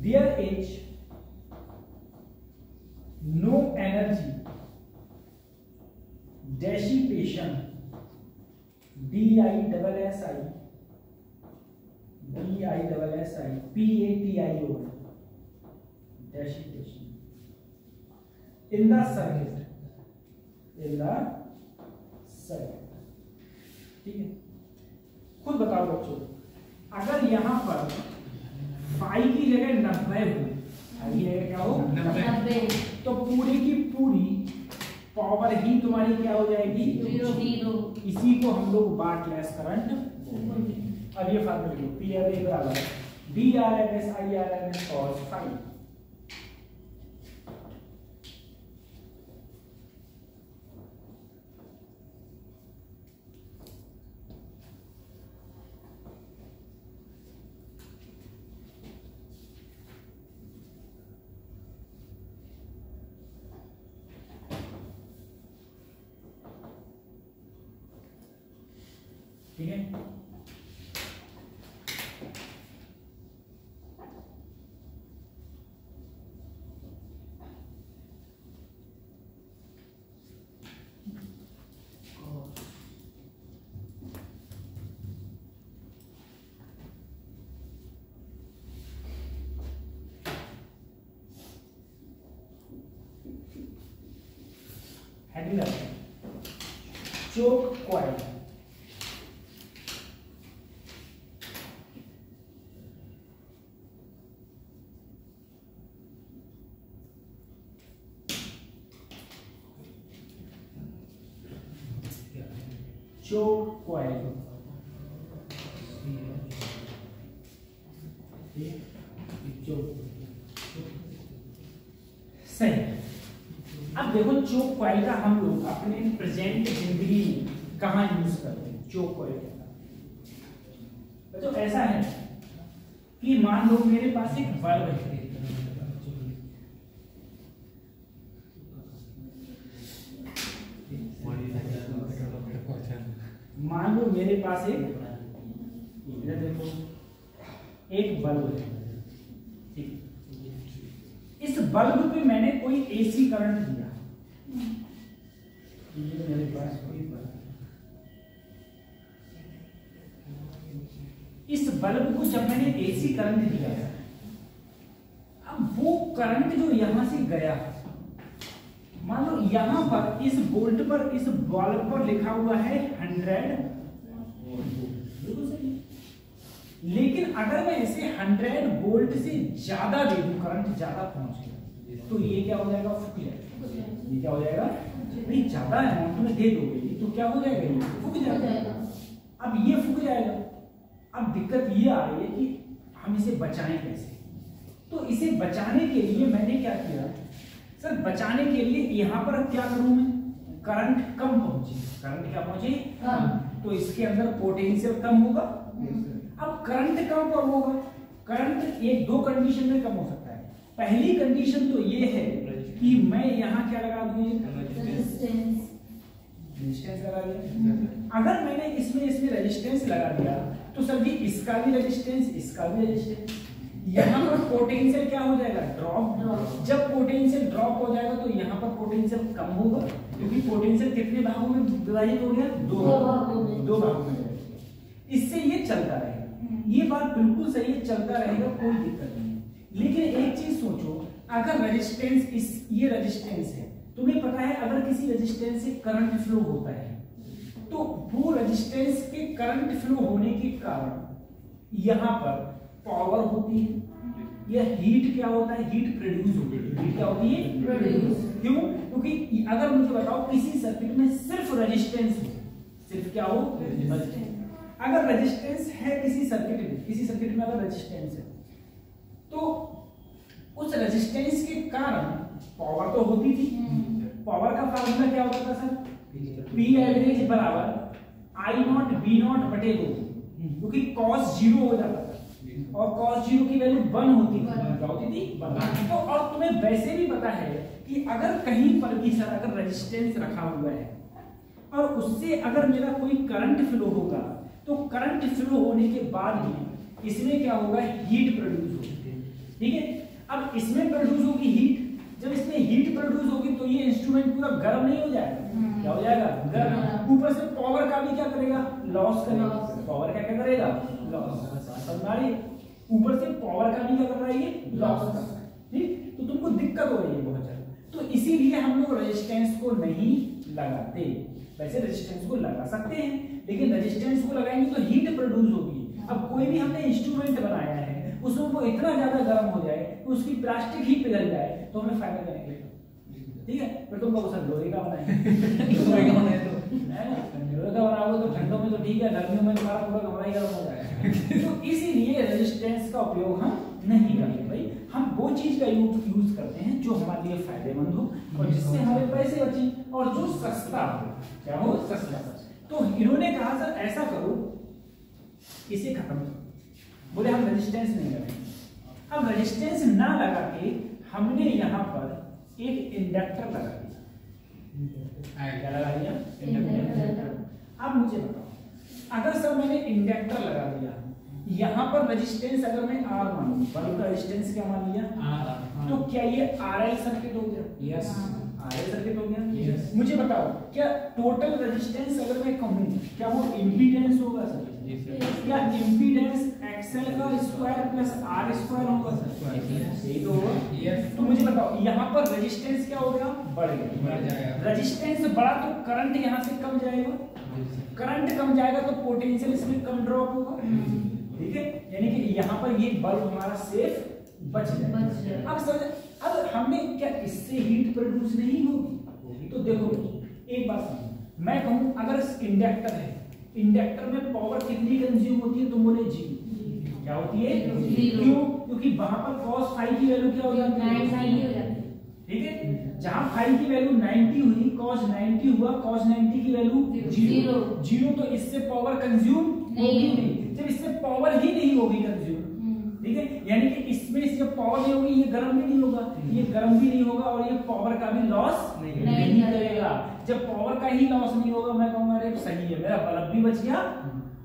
there is no energy dissipation, DISSIPATIO, dissipation in the circuit, ठीक है। खुद बताओ बच्चों, अगर यहां पर phi की जगह 90 हो, फाई की जगह क्या हो 90, तो पूरी की पूरी पावर ही तुम्हारी क्या हो जाएगी, 0। इसी को हम लोग बार्टलेट्स करंट बोलेंगे। अब ये फार्मूला लिखो, PRA बराबर DRMS IRMS cos phi। ठीक है, heading choke coil, choke coil, सही। अब देखो चोक कॉइल का हम लोग अपने प्रेजेंट जिंदगी में कहाँ यूज करते हैं चोक कॉइल का। तो ऐसा है कि मान लो मेरे पास एक बल्ब है, मान लो मेरे पास एक देखो एक बल्ब है, ठीक। इस बल्ब पे मैंने कोई एसी करंट दिया, ये मेरे पास कोई बल्ब, इस बल्ब को जब मैंने एसी करंट दिया, अब वो करंट जो यहां से गया, मान लो यहां पर इस बोल्ट पर, इस बल्ब पर लिखा हुआ है 100 वोल्ट, लेकिन अगर मैं इसे 100 वोल्ट से ज्यादा दे दूं, करंट ज्यादा पहुंच गया, तो ये क्या हो जाएगा, फूक जाएगा। ये क्या हो जाएगा, नहीं ज्यादा अमाउंट में दे दोगे तो क्या हो जाएगा, ये फूक जाएगा। अब ये फूक जाएगा, अब दिक्कत ये आ रही है कि हम इसे बचाएं कैसे। तो इसे बचाने के लिए मैंने क्या किया सर, बचाने के लिए यहाँ पर क्या करूं मैं, करंट कम पहुंचे, करंट क्या पहुंचे कम, तो इसके अंदर पोटेंशियल कम होगा। अब करंट कम कब होगा, करंट एक दो कंडीशन में कम हो सकता है। पहली कंडीशन तो ये है कि मैं यहाँ क्या लगा दूं, रेजिस्टेंस, रेजिस्टेंस लगा दिया। अगर मैंने इसमें रेजिस्टेंस लगा दिया तो सर जी इसका भी रेजिस्टेंस, इसका भी रेजिस्टेंस, यहाँ पर पोटेंशियल क्या हो जाएगा, ड्रॉप। जब पोटेंशियल ड्रॉप हो जाएगा तो यहाँ पर पोटेंशियल कम होगा, क्योंकि पोटेंशियल कितने भागों में विभाजित हो गया, दो भागों में। इससे ये चलता रहेगा, ये बात बिल्कुल सही है, चलता रहेगा, कोई दिक्कत नहीं है। लेकिन एक चीज सोचो, अगर रेजिस्टेंस ये रेजिस्टेंस है, तुम्हें पता है अगर किसी रेजिस्टेंस से करंट फ्लो होता है तो वो रेजिस्टेंस के करंट फ्लो होने के कारण यहाँ पर पावर होती है, या हीट क्या होता है, हीट प्रोड्यूस होती है। हीट क्या होती है, प्रोड्यूस। क्यों, क्योंकि अगर मुझे बताओ किसी सर्किट में सिर्फ रेजिस्टेंस हो, सिर्फ क्या हो, अगर रेजिस्टेंस है किसी सर्किट में अगर रेजिस्टेंस है तो उस रेजिस्टेंस के कारण पावर तो होती थी। पावर का फार्मूला क्या होता था सर, P एवरेज बराबर I नॉट B नॉट बटे 2, क्योंकि cos 0 हो जाता था और cos 0 की वैल्यू 1 होती थी, क्या होती थी, 1। तो और तुम्हें वैसे भी पता है कि अगर कहीं पर भी सर अगर रेजिस्टेंस रखा हुआ है और उससे अगर मेरा कोई करंट फ्लो होगा तो करंट फ्लो होने के बाद ही इसमें क्या होगा, हीट प्रोड्यूस होगी। ठीक है, अब इसमें प्रोड्यूस होगी हीट, जब इसमें हीट प्रोड्यूस होगी तो ये इंस्ट्रूमेंट पूरा गर्म नहीं हो जाएगा, क्या हो जाएगा, गर्म। ऊपर से पावर का भी क्या करेगा, लॉस करेगा। पावर क्या करेगा, लॉस। ऊपर से पावर का भी क्या कर रहा है, ये लॉस कर रहा है। ठीक, तो तुमको दिक्कत हो रही है बहुत ज्यादा, तो इसीलिए हम लोग रेजिस्टेंस को नहीं लगाते। वैसे रेजिस्टेंस को लगा सकते हैं, लेकिन रेजिस्टेंस को लगाएंगे तो हीट प्रोड्यूस होगी। अब कोई भी हमने इंस्ट्रूमेंट बनाया है उसमें वो इतना ज्यादा गर्म हो जाए कि उसकी प्लास्टिक ही पिघल जाए तो हमें फायदा करेंगे, ठीक है। फिर तुम लोग सर लोहे का बनाएंगे, लोहे का बनाओगे तो ठंडों में तो ठीक है, गर्मियों में तुम्हारा पूरा कमरा ही गर्म हो जाएगा। तो इसीलिए रेजिस्टेंस का उपयोग हम नहीं करते भाई, हम वो चीज का यूज करते हैं जो हमारे लिए फायदेमंद हो और जिससे हमारे पैसे बचे और जो सस्ता हो, क्या हो, सस्ता। तो इन्होंने कहा सर ऐसा करो, इसे खत्म करो। बोले हम रेजिस्टेंस नहीं लगाएंगे। अब रेजिस्टेंस ना लगा के हमने यहाँ पर एक इंडक्टर लगा दिया। क्या लगा दिया, इंडक्टर। अब मुझे बताओ, अगर सर मैंने इंडक्टर लगा दिया, यहाँ पर रेजिस्टेंस अगर मैं R मान लूं, बल्ब का रेजिस्टेंस क्या मान लिया, तो क्या ये RL सर्किट हो गया, यस, RL सर्किट हो गया। मुझे बताओ क्या टोटल रेजिस्टेंस अगर मैं कहूँ क्या वो इम्पीडेंस होगा सर, क्या इम्पीडेंस XL का स्क्वायर प्लस R स्क्वायर होगा सर, यही तो होगा। तो मुझे बताओ यहाँ पर रेजिस्टेंस क्या हो गया, बढ़ गया। रेजिस्टेंस बढ़ा तो करंट यहाँ से कम जाएगा, करंट कम जाएगा तो पोटेंशियल इसमें कम ड्रॉप होगा, ठीक है। यानी कि यहाँ पर ये बल्ब हमारा सेफ बच जाएगा। अब सर अब हमने क्या इससे हीट प्रोड्यूस नहीं होगी, तो देखो एक बात समझो, मैं कहूँ अगर इंडक्टर है, इंडक्टर में पावर कितनी कंज्यूम होती है, तुम बोले जी, क्या होती है, क्यों, क्योंकि वहां पर cos फाई की वैल्यू क्या हो जाती है, ठीक है। जहां फाई की वैल्यू 90 हुई, cos 90 हुआ, cos 90 की वैल्यू 0, तो इससे पावर कंज्यूम होगी नहीं। जब इससे पावर ही नहीं होगी कंज्यूम, ठीक है, यानी कि इसमें से जब पावर नहीं होगी ये गर्म भी नहीं होगा, ये गर्म भी नहीं होगा और ये पावर का भी लॉस नहीं करेगा। जब पावर का ही लॉस नहीं होगा, मैं कहूंगा अरे सही है, मेरा बल्ब भी बच गया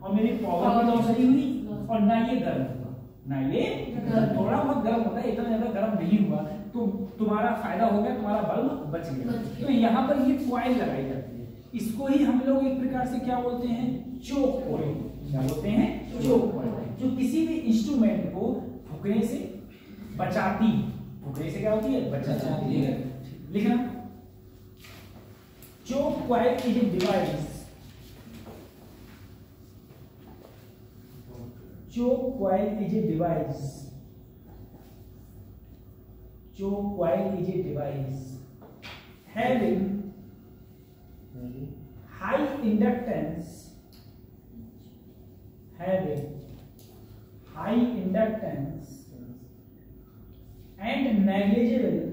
और मेरी पावर भी लॉस नहीं हुई और ना ये गर्म हुआ, ना ये थोड़ा बहुत गर्म होता है, इतना ज्यादा गर्म नहीं हुआ, तो तुम्हारा फायदा हो गया, तुम्हारा बल्ब बच गया। तो यहाँ पर ये कॉइल लगाई जाती है, इसको ही हम लोग एक प्रकार से क्या बोलते हैं, चोक कॉइल। क्या बोलते हैं, चोक कॉइल, जो किसी भी इंस्ट्रूमेंट को फूकने से बचाती, फूकने से क्या होती है, बचाती है। लिखना, choke coil is a device, choke coil is a device, choke coil is a device having high inductance, having high inductance and negligible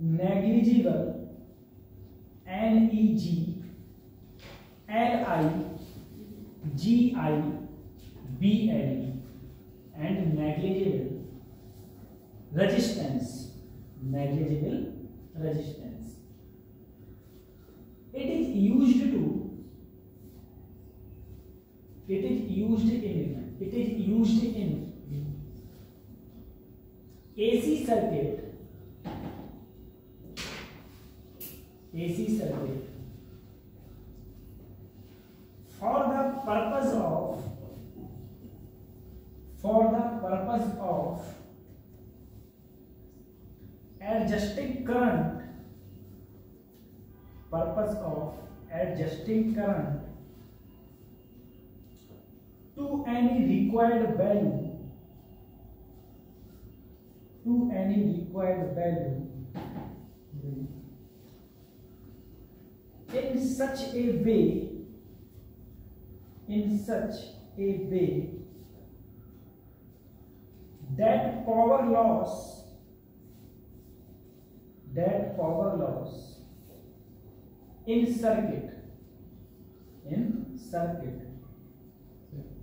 NEGLIGIBLE and negligible resistance. It is used in AC circuit for the purpose of adjusting current to any required value in such a way that power loss in circuit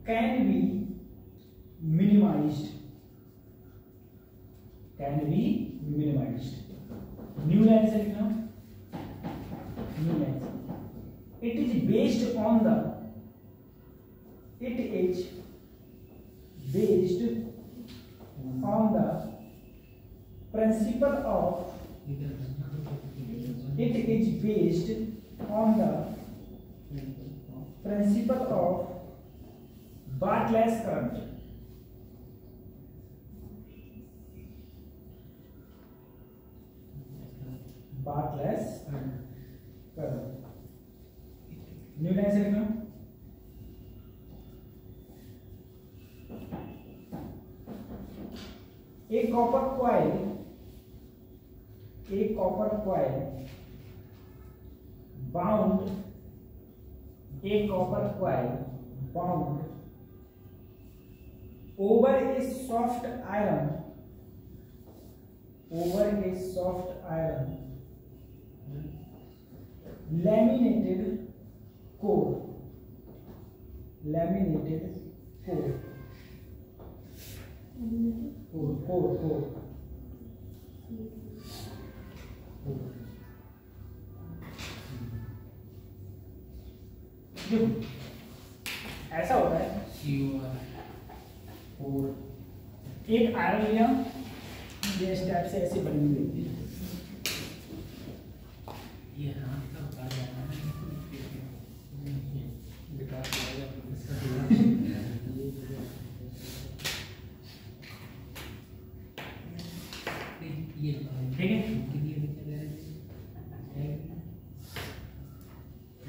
can be minimized. New line से लिखना. It is based on the principle of Bartlett's current. New line से लिखना. एक copper coil bound over a soft iron laminated core. ऐसा होता है. और एक आयरन लिया, ये स्टेप से ऐसे बनी हुई है. ये हाथ का बता जाना है विकास इसका ये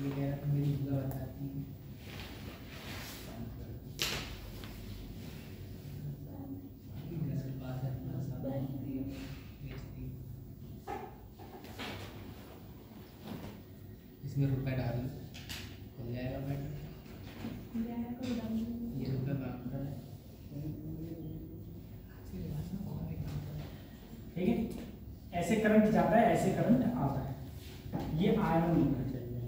ठीक है. मेरी बुला बताती है. इसमें रुपए डाल खुल जाएगा मैडम. ये रुपए मांगता है. ठीक है. ऐसे करंट जाता है, ऐसे करंट आता है. ये आयरन होना चाहिए,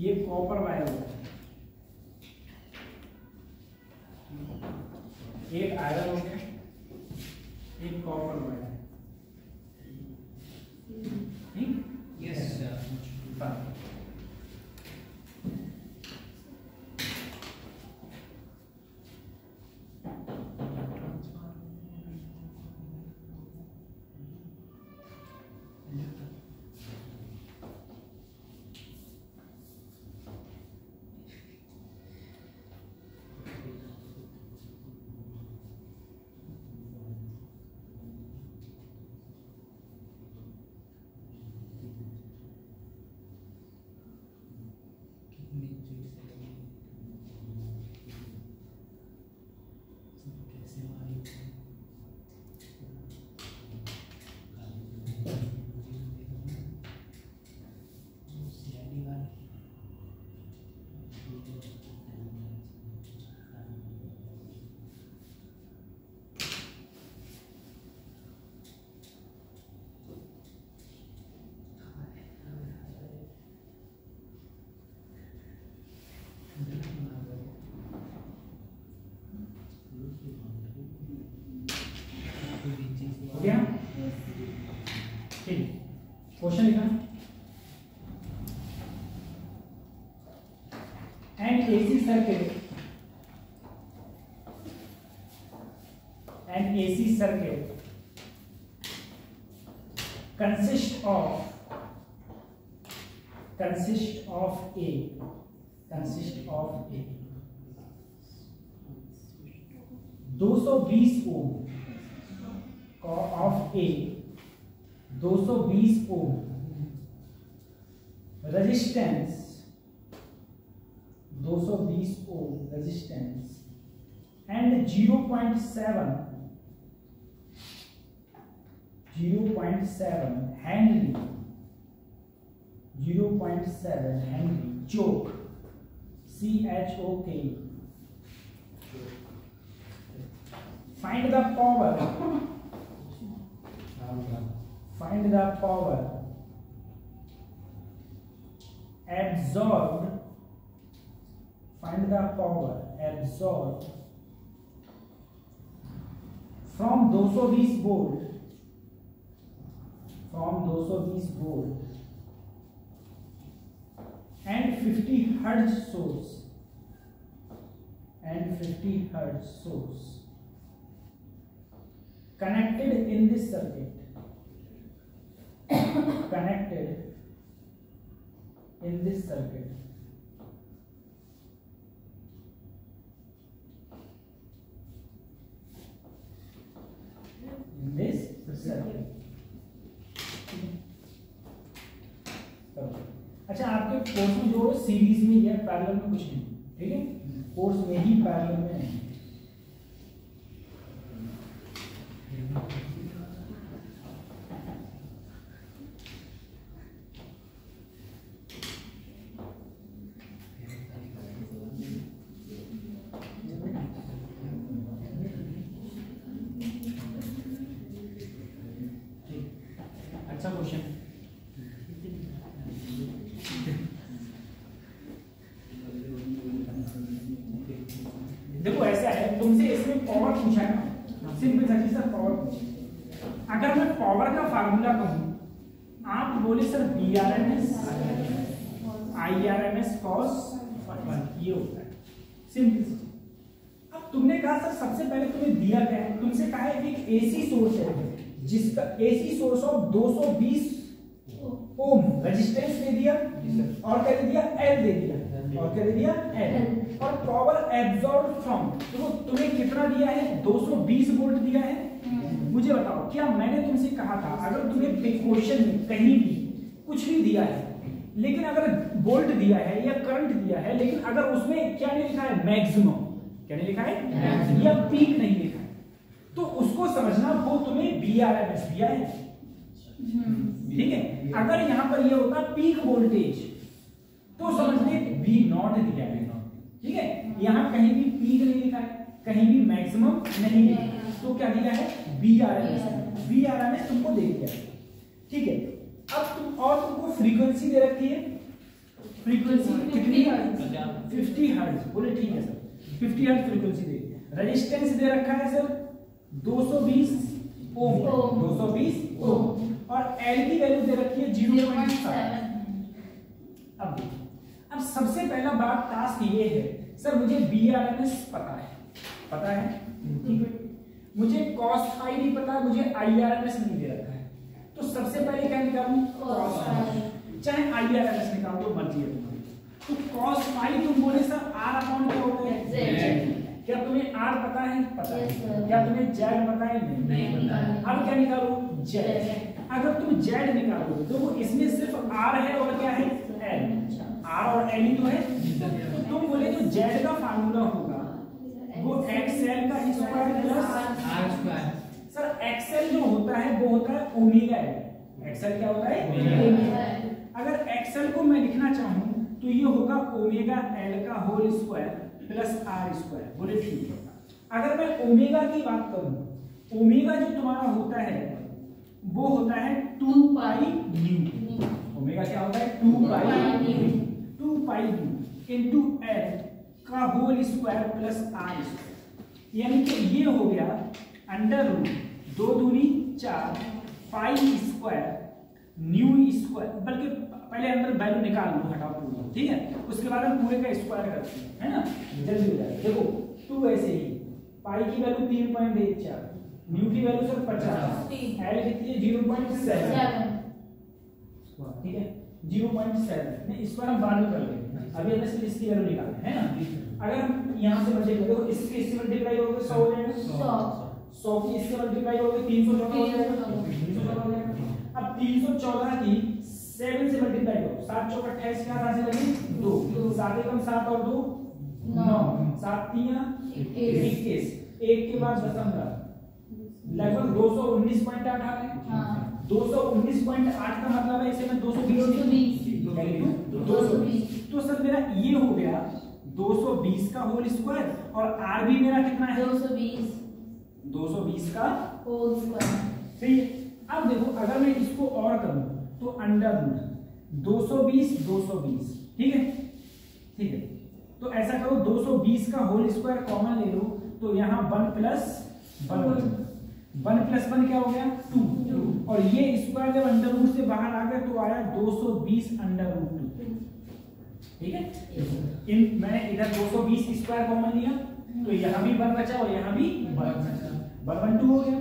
ये कॉपर वायर होता है. एक आयरन हो गया, एक कॉपर वायर. Yes sir. गया? ठीक, क्वेश्चन लिखा। N AC circuit consist of A 220 ohm of A 220 ohm resistance 220 ohm resistance and 0.7 Henry 0.7 Henry choke CHOK. Find the power absorbed from 220 volt and 50 hertz source connected in this circuit अच्छा, आपके course में जो series में है, parallel में कुछ नहीं, ठीक है? कोर्स में ही पैरेलल में नहीं। अच्छा क्वेश्चन, देखो ऐसा है, तुमसे इसमें पावर पूछा है ना, सिंपल सा चीज सर, पावर पूछी। अगर मैं पावर का फार्मूला कहूं, आप बोले सर BRMS IRMS cos 1, ये होता है, सिंपल सी। अब तुमने कहा सर सबसे पहले तुम्हें दिया क्या है, तुमसे कहा है एक AC सोर्स है जिसका AC source of 220 ohm resistance दे दिया और क्या दे दिया, L दे दिया, और क्या दे दिया, L, और पावर एब्जॉर्ब फ्रॉम, तो तुम्हें कितना दिया है, 220 वोल्ट दिया है। मुझे बताओ, क्या मैंने तुमसे कहा था अगर तुम्हें क्वेश्चन में कहीं भी कुछ भी दिया है, लेकिन अगर वोल्ट दिया है या करंट दिया है, लेकिन अगर उसमें क्या नहीं लिखा है, मैक्सिमम, क्या नहीं लिखा है, या पीक नहीं लिखा है, तो उसको समझना वो तुम्हें BRMS दिया है, ठीक है? अगर यहां पर ये होता पीक वोल्टेज तो समझ ले V0 दिया है, ठीक है? यहां कहीं भी पीक नहीं लिखा है, कहीं भी मैक्सिमम नहीं लिखा है, तो क्या दिया है, BRMS तुमको दे दिया है, ठीक है? अब तुमको फ्रीक्वेंसी दे रखी है, फ्रीक्वेंसी कितनी है, 50 हर्ट्ज, बोले ठीक है सर, 50 हर्ट्ज फ्रीक्वेंसी दे। रेजिस्टेंस दे रखा है सर 220 ओम, 220 ओम, और L की वैल्यू दे रखी है 0.7। अब सबसे पहला बात टास्क ये है सर, मुझे BRMS पता है, ठीक है? मुझे cos phi नहीं पता, मुझे IRMS नहीं दे रखा है, तो सबसे पहले क्या निकालूं, cos phi, चाहे IRMS निकाल दो, मर्जी है तुम्हारी। तो cos phi तुम बोले सर R अपॉन क्या होता है, Z। क्या तुम्हें R पता है, पता है? क्या तुम्हें Z पता है, नहीं पता है। अब क्या निकालो, Z। अगर तुम Z निकालोगे तो वो इसमें सिर्फ R है और क्या है, L, R और L ही तो है, तो तुम बोले जो Z का फार्मूला होगा वो XL का square plus R square. Sir XL जो होता है वो होता है ओमेगा L, XL क्या होता है, ओमेगा। अगर XL को मैं लिखना चाहूं तो ये होगा ओमेगा L का whole square plus R square, बोले ठीक है। अगर मैं ओमेगा की बात करूं, ओमेगा जो तुम्हारा होता है वो होता है 2 पाई न्यू, ओमेगा क्या होता है, 2 पाई न्यू इनटू L का whole square plus R square, यानी कि ये हो गया अंडर रूट 2 दूनी 4 पाई स्क्वायर न्यू स्क्वायर, बल्कि पहले अंदर वैल्यू निकाल लो, हटाओ पूरा, ठीक है, उसके बाद हम पूरे का स्क्वायर करते हैं, है ना, जल्दी हो जाएगा। देखो 2 ऐसे ही, पाई की वैल्यू 3.14, न्यू की वैल्यू सर 50, एल कितनी है 0.7, ठीक है 0.7, नहीं इस पर हम बाद में कर लेंगे, अभी हमें सिर्फ इसकी वैल्यू निकालनी है ना। अगर हम यहाँ से मल्टीप्लाई करो, इसके इससे मल्टीप्लाई करोगे 100 हो जाएगा, 100 की इससे मल्टीप्लाई करोगे 314 हो जाएगा, 314 हो जाएगा। अब 314 की 7 से मल्टीप्लाई करो, 7 चौक 28, क्या राशि बनी 2, 7 एकम 7 और 2 9, 7 3 21, 1 के बाद दशमलव, लगभग 219.8 आ रहा है। 219.8 का मतलब है इसे मैं 220 तो सर मेरा ये हो गया 220 का होल स्क्वायर, और आर भी मेरा कितना है 220 का होल स्क्वायर। सही है। अब देखो अगर मैं इसको और करूं तो अंडर रूट 220, ठीक है, ठीक है, तो ऐसा करो 220 का होल स्क्वायर कॉमन ले लो, तो यहाँ 1 प्लस 1 क्या हो गया 2, और ये स्क्वायर जब अंडर रूट से बाहर आ गया तो आया 220 अंडर रूट 2, ठीक है। इन मैंने इधर 220 स्क्वायर कॉमन लिया, तो यहाँ भी 1 बचा और यहाँ भी 1 बचा, 112 हो गया,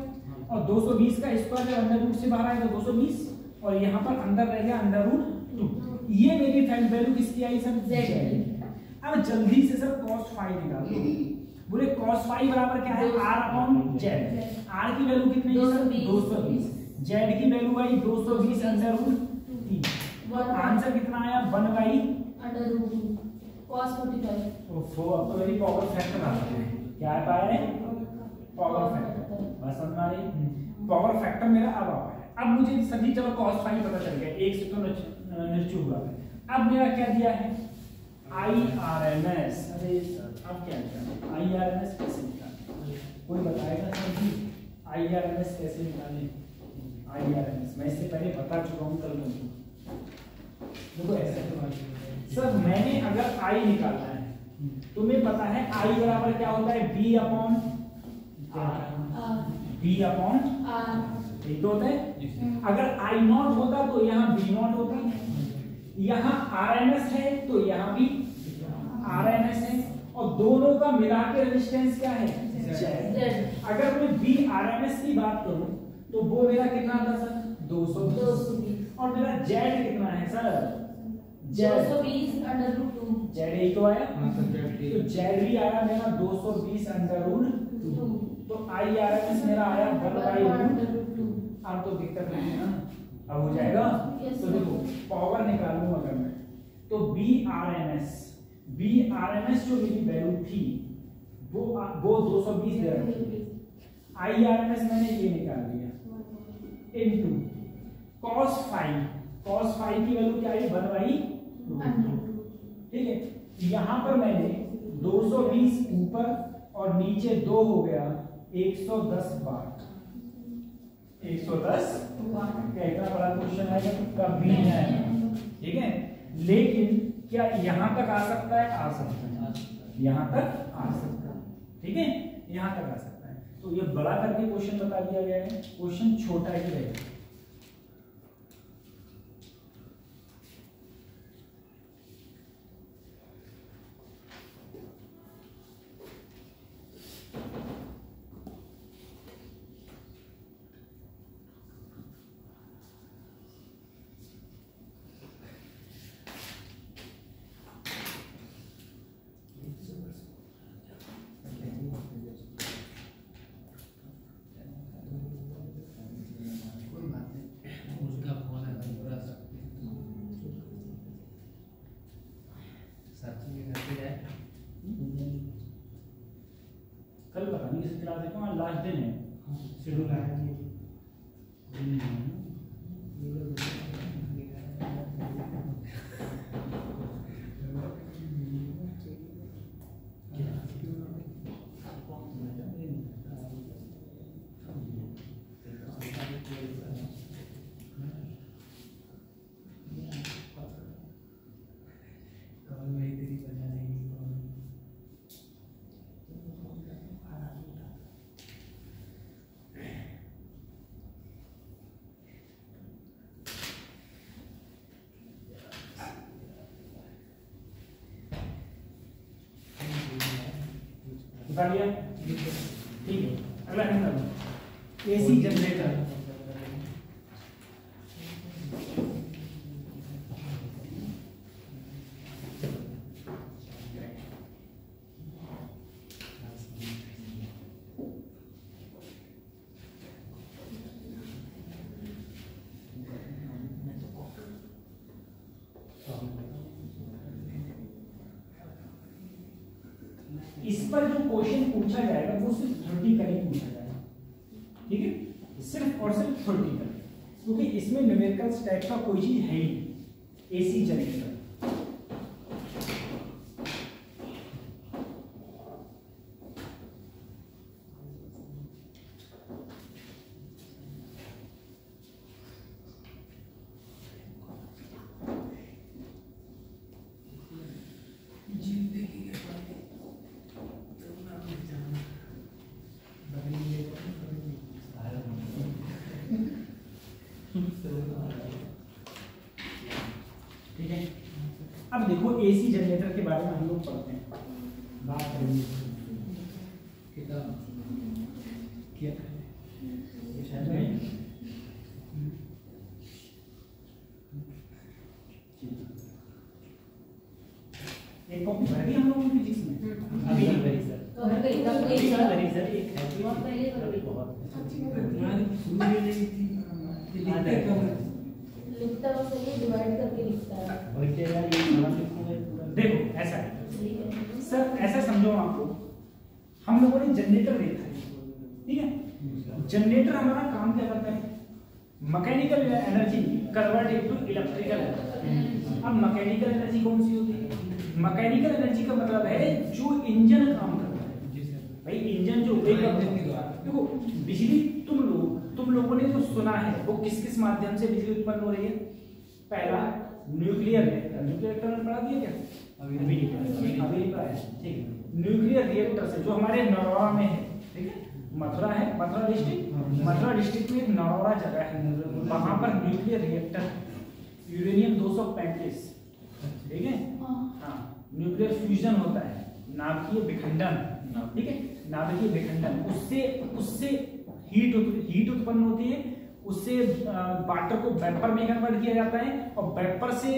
और 220 का स्क्वायर जब अंडर रूट से बाहर आया तो 220, और यहाँ पर अंदर रह गया अंडर रूट 2। ये मेरी फाइनल वैल्यू किसकी आई सर z। अब जल्दी से सर cos फाई निकालो, बोले cos फाई बराबर क्या है r अपॉन z, r की वैल्यू कितनी है सर 220, z की वैल्यू आई 220 अंडर रूट 3, आंसर कितना आया 1 बाई अंडर रूट 2 cos 45। अब तो मेरी पावर फैक्टर आ गया है, क्या पाया है पावर फैक्टर, बस समझ आ रही, पावर फैक्टर मेरा अब आ गया। अब मुझे सभी चलो cos फाई पता चल गया, एक से तो निश्चय हुआ है। अब मेरा क्या दिया है IRMS, अरे अब क्या निकालें IRMS कैसे निकालें, कोई बताएगा सर जी IRMS कैसे निकालें? IRMS मैं इससे पहले बता चुका हूँ कल तुमको। देखो ऐसा सर मैंने अगर I निकालना है, तुम्हें पता है I बराबर क्या होता है B अपॉन R, ठीक तो होता है। अगर I नॉट होता तो यहाँ B नॉट होता, यहाँ RMS है तो यहाँ भी RMS है, और दोनों का मिला के रेजिस्टेंस क्या है Z। अगर मैं B RMS की बात करूं तो वो मेरा कितना था सर 220, और मेरा Z कितना है सर 220 अंडर रूट 2, Z ही तो आया, तो Z भी आया मेरा 220 अंडर रूट 2, तो IRMS मेरा आया 1/√2। अब तो दिक्कत नहीं है ना, अब हो जाएगा। तो देखो पावर निकालूं अगर मैं तो BRMS जो मेरी वैल्यू थी वो 220 दे रही, IRMS मैंने ये निकाल लिया इनटू cos फाई की वैल्यू क्या है 1/√2, ठीक है। यहाँ पर मैंने 220 ऊपर और नीचे 2 हो गया 110 वाट, 110 क्या इतना बड़ा क्वेश्चन है कभी नहीं आएगा, ठीक है। लेकिन क्या यहाँ तक आ सकता है, आ सकता है, यहाँ तक आ सकता है, ठीक है, यहाँ तक आ सकता है। तो ये बड़ा करके क्वेश्चन बता दिया गया है, क्वेश्चन छोटा ही रहेगा। कल पता नहीं किसी क्लास देखो लास्ट दिन है शेड्यूल आया बता लिया, ठीक है। अगला नंबर एसी जनरेटर। इस पर जो क्वेश्चन पूछा जाएगा वो सिर्फ थ्योरेटिकल ही पूछा जाएगा, ठीक है, सिर्फ और सिर्फ थ्योरेटिकल, क्योंकि इसमें न्यूमेरिकल टाइप का कोई चीज है ही। एसी जनरेटर ठीक है। अब देखो एसी जनरेटर के बारे में हम लोग पढ़ते हैं, बात करेंगे किताब क्या एक कॉपी भर दी हम लोगों की फिजिक्स में, अभी नहीं भरी सर, कवर करी तब अभी गई नहीं सर भरी सर, एक है बहुत पहले भर गई। बहुत लिखता वो सही है, डिवाइड करके लिखता है। वही यार ये नाम लिखूंगा पूरा। देखो ऐसा है सही है सर, ऐसा समझो आपको, हम लोगों ने जनरेटर देखा है, ठीक है। जनरेटर हमारा काम क्या करता है, mechanical energy convert into electrical energy. अब मैकेनिकल एनर्जी कौन सी होती है, मैकेनिकल एनर्जी का मतलब है जो इंजन काम करता है, भाई इंजन जो देखो बिजली, तुम लोगों ने जो सुना है वो किस किस माध्यम से बिजली उत्पन्न हो रही है। पहला न्यूक्लियर रिएक्टर, न्यूक्लियर रिएक्टर में पढ़ा दिया क्या, अभी नहीं पढ़ा है, ठीक है। न्यूक्लियर रिएक्टर से जो हमारे नरोरा में है, ठीक है, मथुरा है, मथुरा डिस्ट्रिक्ट में एक नरोरा जगह है, वहां पर न्यूक्लियर रिएक्टर यूरेनियम 235, ठीक है, हाँ, न्यूक्लियर फ्यूजन होता है, नाभिकीय विखंडन, ठीक है, नाभिकीय विखंडन, उससे हीट उत्पन्न होती है, उससे वाटर को वेपर में कन्वर्ट किया जाता है और वेपर से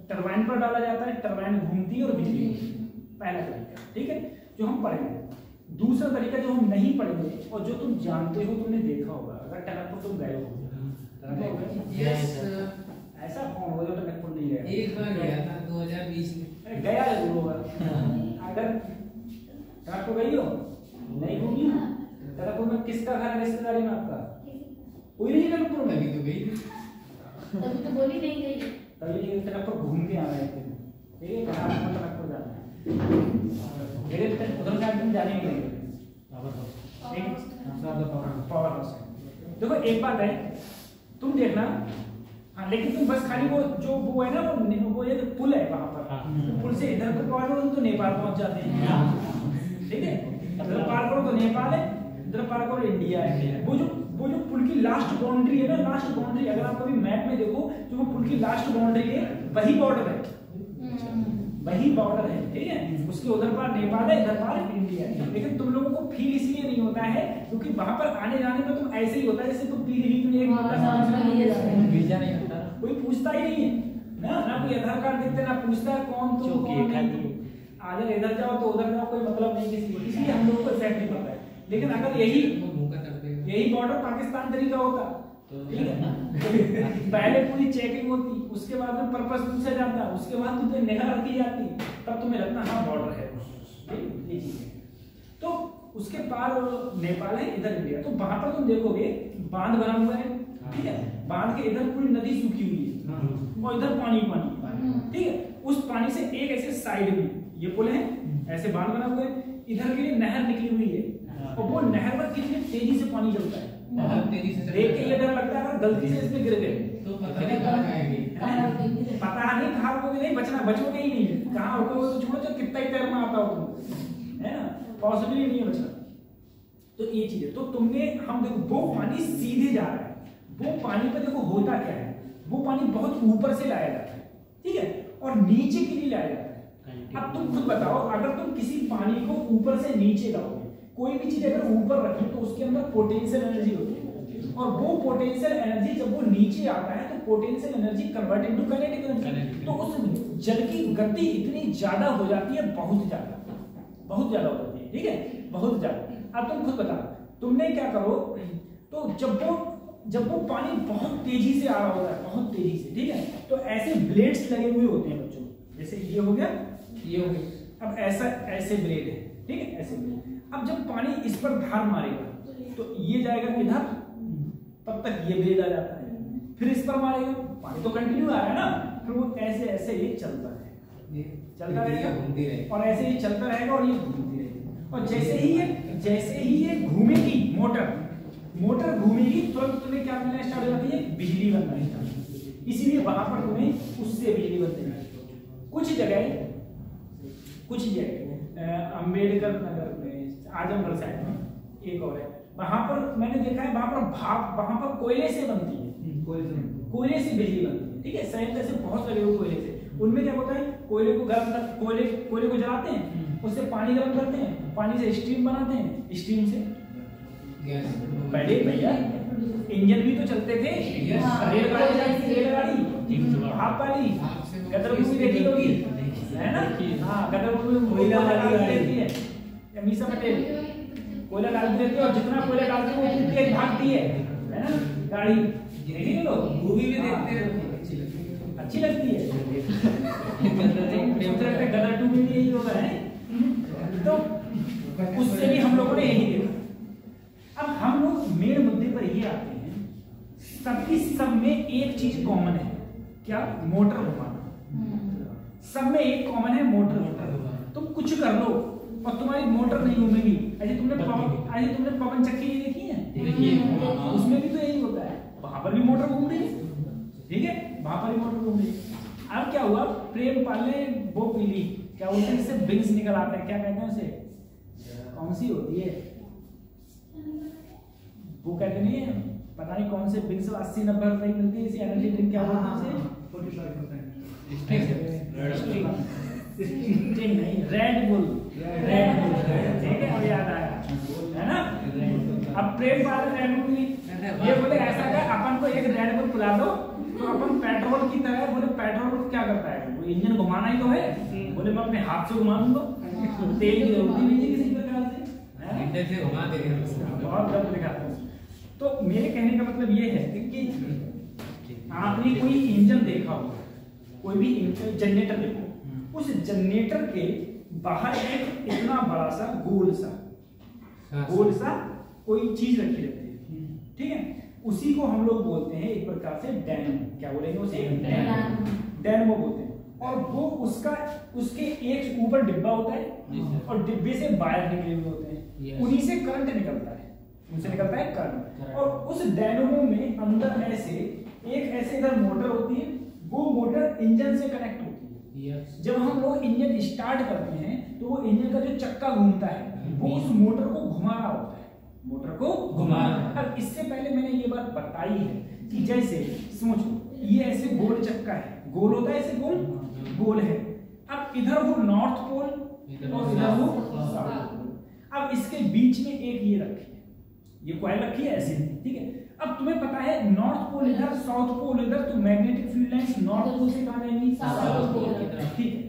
टरबाइन पर डाला जाता है, टरबाइन घूमती है और बिजली होती है। पहला तरीका, ठीक है, जो हम पढ़ेंगे। दूसरा तरीका जो हम नहीं पढ़ेंगे और जो तुम जानते हो, तुमने देखा होगा, अगर टनकपुर तुम गए हो, ऐसा कौन होगा जो टनकपुर नहीं गया? एक बार गया था 2020 में। गया जरूर होगा। अगर टनकपुर गई हो, नहीं घूमी हो, टनकपुर में किसका घर है रिश्तेदारी में आपका? कोई नहीं टनकपुर में? अभी तो गई थी। तभी तो बोली नहीं गई। तभी नहीं गई, टनकपुर घूम के आना है, ठीक है, कहाँ आपको टनकपुर जाना है, मेरे उधर साइड तुम जाने ही नहीं, पावर हाउस है। देखो एक बात है, तुम देखना, हाँ, लेकिन तुम बस खाली वो जो वो है ना, वो ये पुल है वहां पर, तो पुल से इधर को पार करो तो नेपाल पहुंच जाते हैं, ठीक है, इधर पार करो तो नेपाल है, इधर पार करो इंडिया है। वो जो पुल की लास्ट बाउंड्री है ना, लास्ट बाउंड्री, अगर आप कभी मैप में देखो, जो वो पुल की लास्ट बाउंड्री है वही बॉर्डर है, वही बॉर्डर है, ठीक है, उसके उधर पार नेपाल है, इधर पार इंडिया है। लेकिन तुम लोगों को फील इसलिए नहीं होता है क्योंकि वहां पर आने जाने में तुम ऐसे ही होता है जैसे तुम पीलीभीत में एक वीजा नहीं होता, कोई पूछता ही नहीं है ना कोई आधार कार्ड देखते ना पूछता है कौन तुम कौन नहीं, अगर इधर जाओ तो उधर जाओ, कोई मतलब नहीं किसी को, इसलिए हम लोग को एग्जैक्ट नहीं पता है। लेकिन अगर यही बॉर्डर पाकिस्तान तरीका होता, ठीक है, पहले पूरी चेकिंग होती, उसके बाद में पर्पस पूछा जाता, उसके बाद तुझे निगाह रखी जाती, तब तुम्हें लगता हाँ बॉर्डर है, ये चीज है। तो उसके पार नेपाल है, इधर इंडिया, तो वहां पर तुम देखोगे बांध बना हुआ है, ठीक है, बांध के इधर पूरी नदी सूखी हुई है और इधर पानी पानी, ठीक है, उस पानी से एक ऐसे साइड में ये पुल है, ऐसे बांध बना हुआ है, इधर के लिए नहर निकली हुई है और वो नहर पर कितनी तेजी से पानी चलता है, तेजी से देख के ये डर लगता है अगर गलती से इसमें गिर गए तो पता नहीं कहाँ जाएगी, पता नहीं कहाँ रुकोगे, नहीं बचना, बचोगे ही नहीं, कहाँ रुकोगे तो छोड़ो, तो कितना ही तैरना आता हो तुम, है ना, पॉसिबल ही नहीं है बचना। तो ये चीज है, तो तुमने हम देखो वो पानी सीधे जा रहा है, वो पानी पे देखो होता क्या है, वो पानी बहुत ऊपर से लाया जाता है, ठीक है, और नीचे के लिए लाया जाता है, अब तुम खुद बताओ, अगर तुम किसी पानी को ऊपर से नीचे लाओगे, कोई भी चीज अगर ऊपर रखें तो उसके अंदर पोटेंशियल एनर्जी होती है, और वो पोटेंशियल एनर्जी जब वो नीचे आता है तो potential energy convert into kinetic energy. तो उस जल की गति इतनी ज्यादा हो जाती है, बहुत ज्यादा हो जाती है, ठीक है, बहुत ज्यादा। अब तुम खुद बताओ, तुमने क्या करो, तो जब वो पानी बहुत तेजी से आ रहा होता है, बहुत तेजी से, ठीक है, तो ऐसे ब्लेड्स लगे हुए होते हैं बच्चों, जैसे ये हो गया, ये हो गया, अब ऐसे ब्लेड है, ठीक है, ऐसे ब्लेड। अब जब पानी इस पर धार मारेगा तो ये जाएगा इधर, तब तक ये ब्लेड आ जाता है, फिर इस पर मारेगा, पानी तो कंटिन्यू आ रहा है ना, फिर वो ऐसे ऐसे ये चलता रहेगा, और ऐसे ही चलता रहेगा और ये घूमती रहेगी, और जैसे ही ये घूमेगी, मोटर घूमेगी, तुरंत तुम्हें क्या मिलना स्टार्ट हो जाती है, बिजली बनना स्टार्ट। इसीलिए वहां पर तुम्हें उससे बिजली बनती है। कुछ जगह अम्बेडकर नगर में, आजमगढ़ साइड में एक और है, वहां पर मैंने देखा है, वहां पर कोयले से बनती है, कोयले से बिजली बनती है, ठीक है, संयंत्र से बहुत लगे हुए कोयले से। उनमें क्या होता है, कोयले को जलाते हैं, उससे पानी गर्म करते हैं, पानी से स्टीम बनाते हैं, स्टीम से पहले भैया इंजन भी तो चलते थे, रेलगाड़ी भाप वाली, गदर मूवी देखी होगी, है ना, हाँ, गदर मूवी रहती है, अमीषा पटेल कोयला डालती रहती है, और जितना कोयला डालती है वो उतनी तेज भागती है ना गाड़ी, देखिए लोग मूवी भी देखते हैं, अच्छी लगती है। गदर 2 में भी यही होगा है, तो उससे भी हम लोगों ने यही देखा। अब हम लोग मेन मुद्दे पर ये आते हैं, सब में एक चीज कॉमन है, क्या, मोटर घुमाना। सब में एक कॉमन है, मोटर घुमाना। तुम कुछ कर लो और तुम्हारी मोटर नहीं घूमेगी। ऐसे तुमने पवन चक्की देखी है, उसमें भी तो यही होता है, वहां पर भी मोटर घूम रही है, ठीक है, वहां पर भी मोटर घूम रही है। अब क्या हुआ, प्रेमपाल ने वो पीली, क्या बोलते हैं, इससे बिंग्स निकल आते हैं, क्या कहते हैं उसे, कौन सी होती है वो, कहते नहीं है, पता नहीं कौन से बिंग्स 80-90 रुपए की मिलती है, इसी एनर्जी ड्रिंक, क्या बोलते हैं उसे, 45% नहीं, रेड बुल, ठीक है, और याद आया, है ना। अब प्रेमपाल रेड बुल, ये बोले ऐसा क्या, अपन को एक रेड बुल पिला दो, तो अपन पेट्रोल की तरह, बोले पेट्रोल क्या करता है, वो इंजन घुमाना ही तो है, बोले मैं अपने हाथ से घुमा दूंगा, तेल की जरूरत नहीं है किसी प्रकार से, घुमा देंगे, बहुत गलत दिखाते हैं। तो मेरे कहने का मतलब ये है कि आपने कोई इंजन देखा होगा, कोई भी जनरेटर देखो, उस जनरेटर के बाहर एक इतना बड़ा सा गोल सा कोई चीज रखी रहती है, ठीक है, उसी को हम लोग बोलते हैं एक प्रकार से डायनेमो, क्या बोलेंगे उसे, डायनेमो बोलते हैं। और वो उसके एक ऊपर डिब्बा होता है, और डिब्बे से वायर निकले हुए होते हैं, उन्हीं से करंट निकलता है, उनसे निकलता है करंट। और उस डायनेमो में अंदर ऐसे इधर मोटर होती है, वो मोटर इंजन से कनेक्ट होती है। जब हम लोग इंजन स्टार्ट करते हैं तो वो इंजन का जो चक्का घूमता है वो उस मोटर को घुमा रहा होता है, मोटर को घुमा रहा है। अब इससे पहले मैंने ये बात बताई है कि जैसे समझो ये ऐसे गोल चक्का है, गोल होता है, ऐसे गोल है। अब इधर वो नॉर्थ पोल और इधर वो साउथ पोल। अब इसके बीच में एक ये रखी है, ये कॉइल रखी है ऐसे, ठीक है। अब तुम्हें पता है नॉर्थ पोल इधर, साउथ पोल इधर, तो magnetic field lines north pole से कहां जाएंगी, साउथ पोल की तरफ, ठीक है।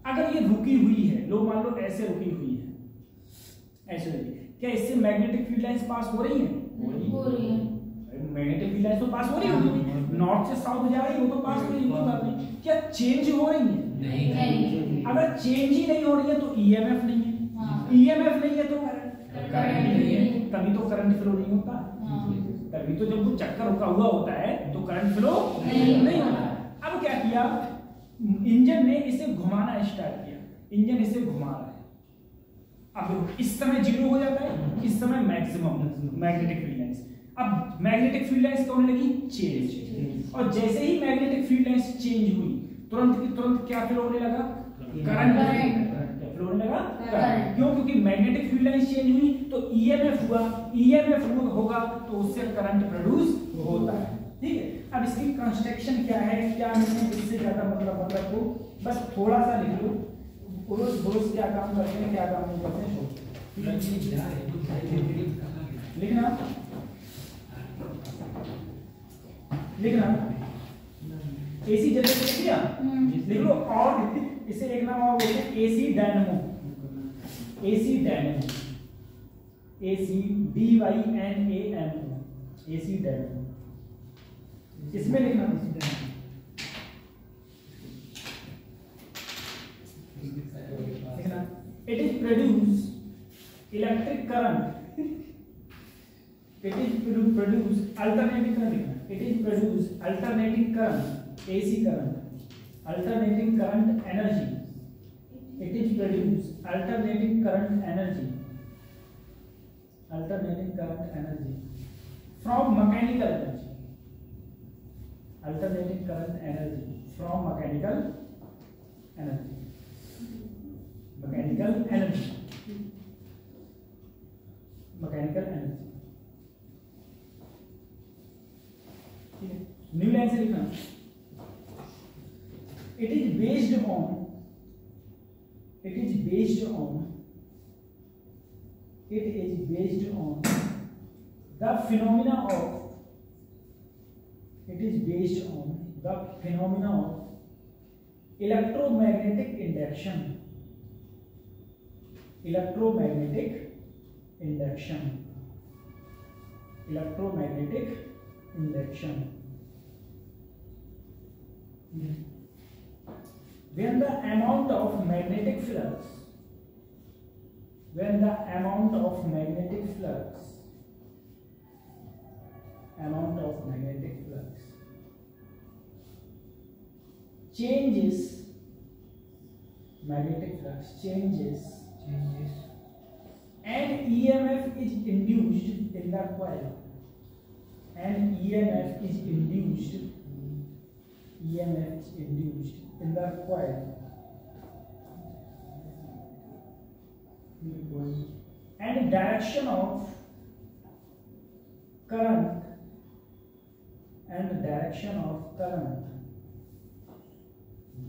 अगर ये रुकी हुई है, लो मान लो ऐसे रुकी हुई है, ऐसे रुकी, क्या इससे मैग्नेटिक फील्ड लाइंस पास हो रही है? हो रही है। मैग्नेटिक फील्ड लाइंस तो पास हो रही होगी, नॉर्थ से साउथ जा रही है, वो तो पास हो रही है, बात नहीं। क्या चेंज हो रही है? नहीं। अगर चेंज ही नहीं हो रही है तो ईएमएफ नहीं है, ईएमएफ नहीं है तो करंट नहीं है, तभी तो करंट फ्लो नहीं होता। तभी तो जब वो चक्कर रुका हुआ होता है तो करंट फ्लो नहीं होता। अब क्या किया, इंजन ने इसे घुमाना स्टार्ट किया, इंजन इसे घुमा रहा है। अब इस समय 0 हो जाता है, इस समय मैक्सिमम मैग्नेटिक फील्ड लाइंस। अब मैग्नेटिक फील्ड लाइंस क्या होने लगी, चेंज। और जैसे ही मैग्नेटिक फील्ड लाइंस चेंज हुई, तुरंत की तुरंत क्या फ्लो होने लगा, करंट फ्लो होने लगा, करंट। क्यों? क्योंकि मैग्नेटिक फील्ड लाइंस चेंज हुई तो ईएमएफ हुआ, ईएमएफ होगा तो उससे करंट प्रोड्यूस होता है, ठीक है। अब इसकी कंस्ट्रक्शन क्या है, क्या नहीं है, इससे ज्यादा मतलब को बस थोड़ा सा लिख लो। फोर्स क्या काम करते हैं, क्या काम नहीं करते हैं, लिखना लिखना। एसी जनरेटर लिख दिया, लिख लो। और इसे एक नाम और बोलते हैं AC dynamo, AC dynamo, AC DYNAMO, AC dynamo. इसमें लिखना लिखना, it is produce electric current, it is produce alternating current लिखना, it is produce alternating current, AC current, alternating current energy, it is produce alternating current energy, alternating current energy from mechanical energy, alternating current energy from mechanical energy, mechanical energy, mechanical energy। ठीक है, new line से लिखना, it is based on the phenomena of electromagnetic induction, when the amount of magnetic flux changes and EMF is induced in the coil, in the coil, and direction of current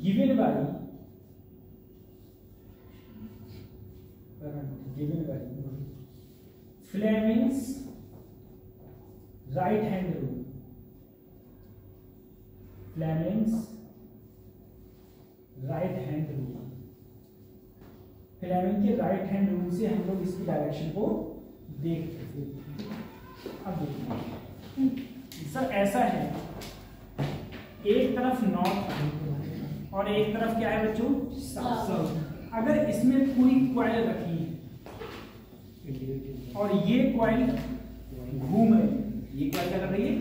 given by Fleming's right hand rule, Fleming के right hand rule से हम लोग इसकी direction को देखते हैं। अब देखिए सर, ऐसा है, एक तरफ नॉर्थ और एक तरफ क्या है बच्चों, साउथ। अगर इसमें पूरी कॉइल रखी है और ये कॉइल घूम रही है, ये कॉइल क्या कर रही है,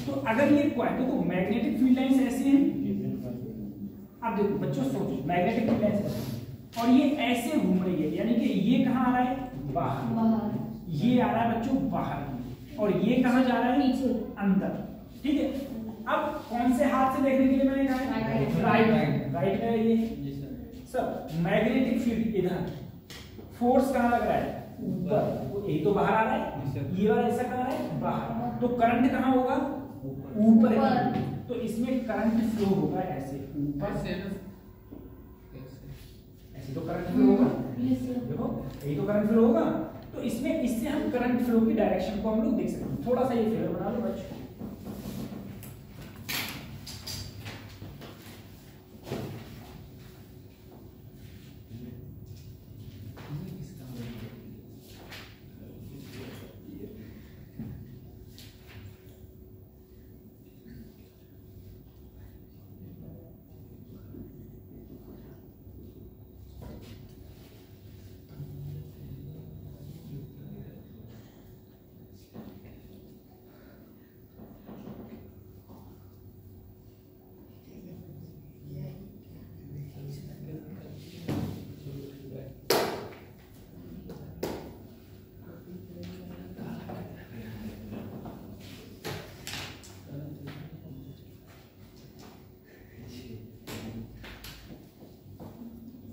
तो अगर ये कॉइल देखो, मैग्नेटिक फील्ड लाइंस ऐसे हैं। अब देखो बच्चों सोचो, मैग्नेटिक फील्ड लाइंस ऐसे और ये ऐसे घूम रही है, यानी कि ये कहाँ आ रहा है, बाहर, ये आ रहा है बच्चों बाहर, और ये कहाँ जा रहा है, अंदर। ठीक है, अब कौन से हाथ से देखने के लिए मैंने कहा है, राइट है ये। सर मैग्नेटिक फील्ड इधर, फोर्स कहाँ लग रहा है, ऊपर, यही तो बाहर आ रहा है, ये वाला ऐसा कहाँ है, बाहर, तो करंट कहाँ होगा, ऊपर। तो इसमें करंट फ्लो होगा ऐसे ऊपर से, ऐसे तो करंट फ्लो होगा, देखो यही तो करंट फ्लो होगा। तो इसमें इससे हम करंट फ्लो की डायरेक्शन को हम लोग देख सकते हैं। थोड़ा सा ये फिगर बना लो बच्चों,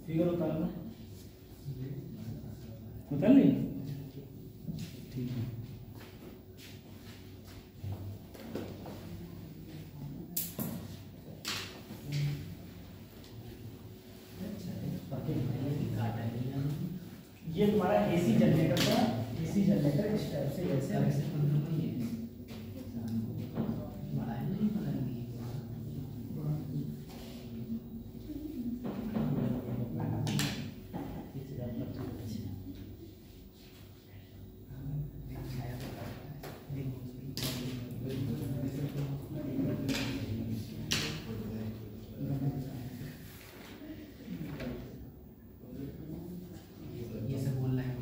फिगर उतारना, उतार ली, ठीक है। बाकी ये तुम्हारा एसी जनरेटर का एसी जनरेटर इस टाइप से जैसे ऐसे 15 में ही है बड़ा है नहीं बड़ा नहीं ये सब बोलना है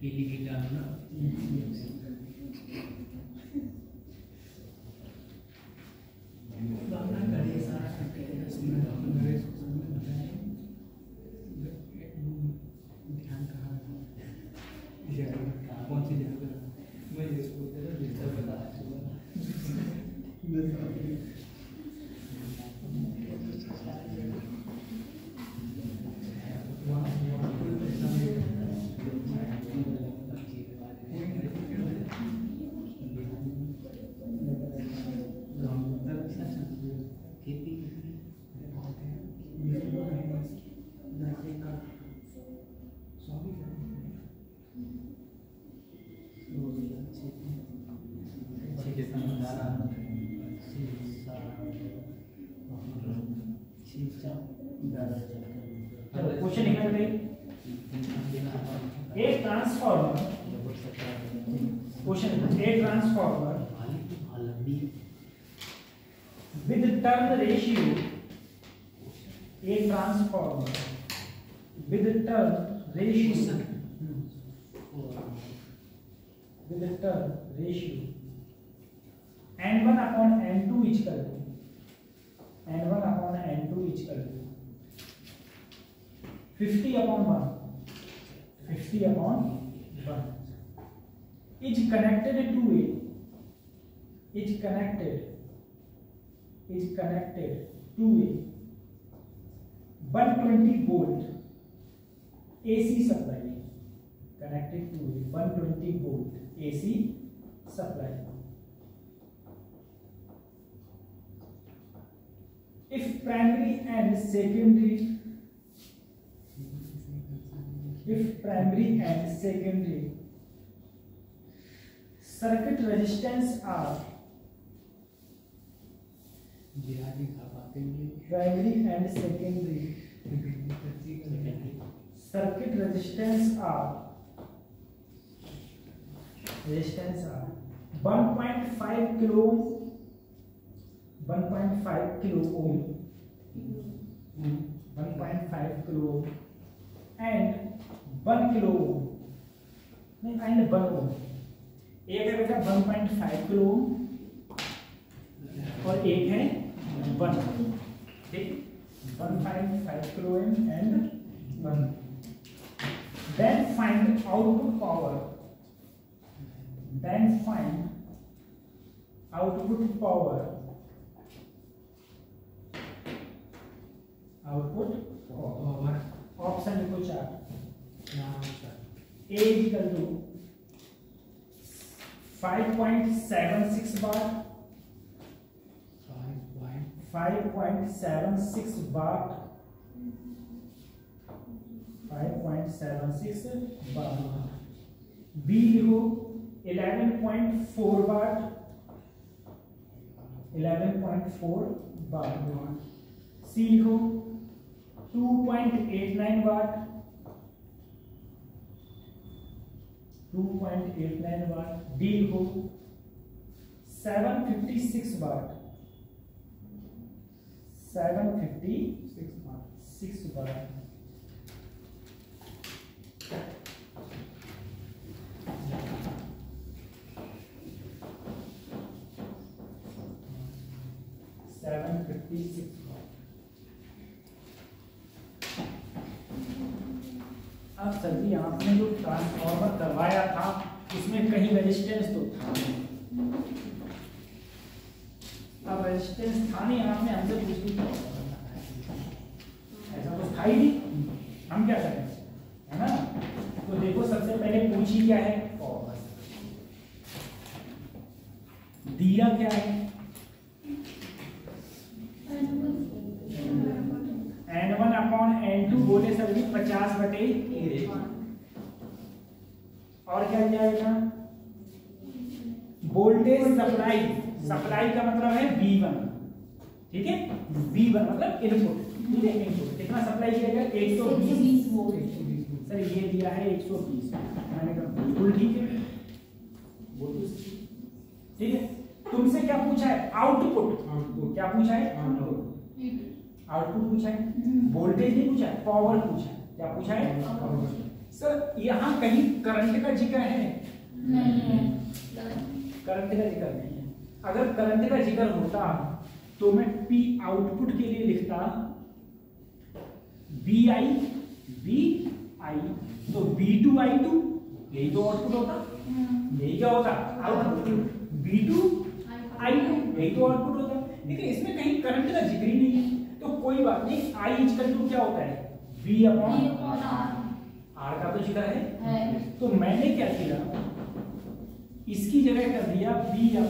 पीली की डालना कौन सी जगह मैं इसको बता खेती क्वेश्चन निकल गई। एक transformer question A transformer with turn ratio a transformer with turn ratio n1 upon n2 is equal to n1 upon n2 is equal to 50 upon 1 is connected to a 120 volt AC supply connected to a 120 volt AC supply. If primary and secondary circuit resistance are primary and secondary circuit resistance are 1.5 kilo ohm 1.5 kilo ohm and 1 kilo ohm नहीं and 1 ohm एक है बेटा 1.5 kilo ohm और एक है 1 ठीक 1.5 kilo ohm and 1 then find output power option लिखो 4 A equal to 5.76 bar 5.76 bar B लिखो 11.4 bar 11.4 bar C लिखो 2.89 watt 2.89 watt D लिखो 756 watt 756 watt अब सर जी आपने जो ट्रांसफॉर्मर करवाया था उसमें कहीं रेजिस्टेंस तो था नहीं। अब रेजिस्टेंस था नहीं, आपने हमसे पूछ लिया ऐसा तो था ही नहीं, हम क्या करें है ना। तो देखो सबसे पहले पूछी क्या है पावर, दिया क्या है 50/A। और क्या दिया बेटा? वोल्टेज सप्लाई, सप्लाई का मतलब है V1, ठीक है, V1 मतलब इनपुट, ठीक है, इनपुट कितना सप्लाई किया गया? 120 वोल्ट। सर ये दिया है 120, मैंने कहा बिल्कुल ठीक है, ठीक है। तुमसे क्या पूछा है? आउटपुट। क्या पूछा है? आउटपुट पूछा है, वोल्टेज नहीं पूछा है, पावर पूछा है। क्या पूछा है? सर यहाँ कहीं करंट का जिक्र है? नहीं है, करंट का जिक्र नहीं है। अगर करंट का जिक्र होता तो मैं P आउटपुट के लिए लिखता VI, तो V2I2, यही तो आउटपुट होता, यही क्या होता? आउटपुट। V2I2, यही तो आउटपुट होता। लेकिन इसमें कहीं करंट का जिक्र ही नहीं है, तो कोई बात नहीं। I इक्वल टू क्या होता है? V/R। R का तो जिक्र है, तो मैंने क्या किया, इसकी जगह कर दिया V/R।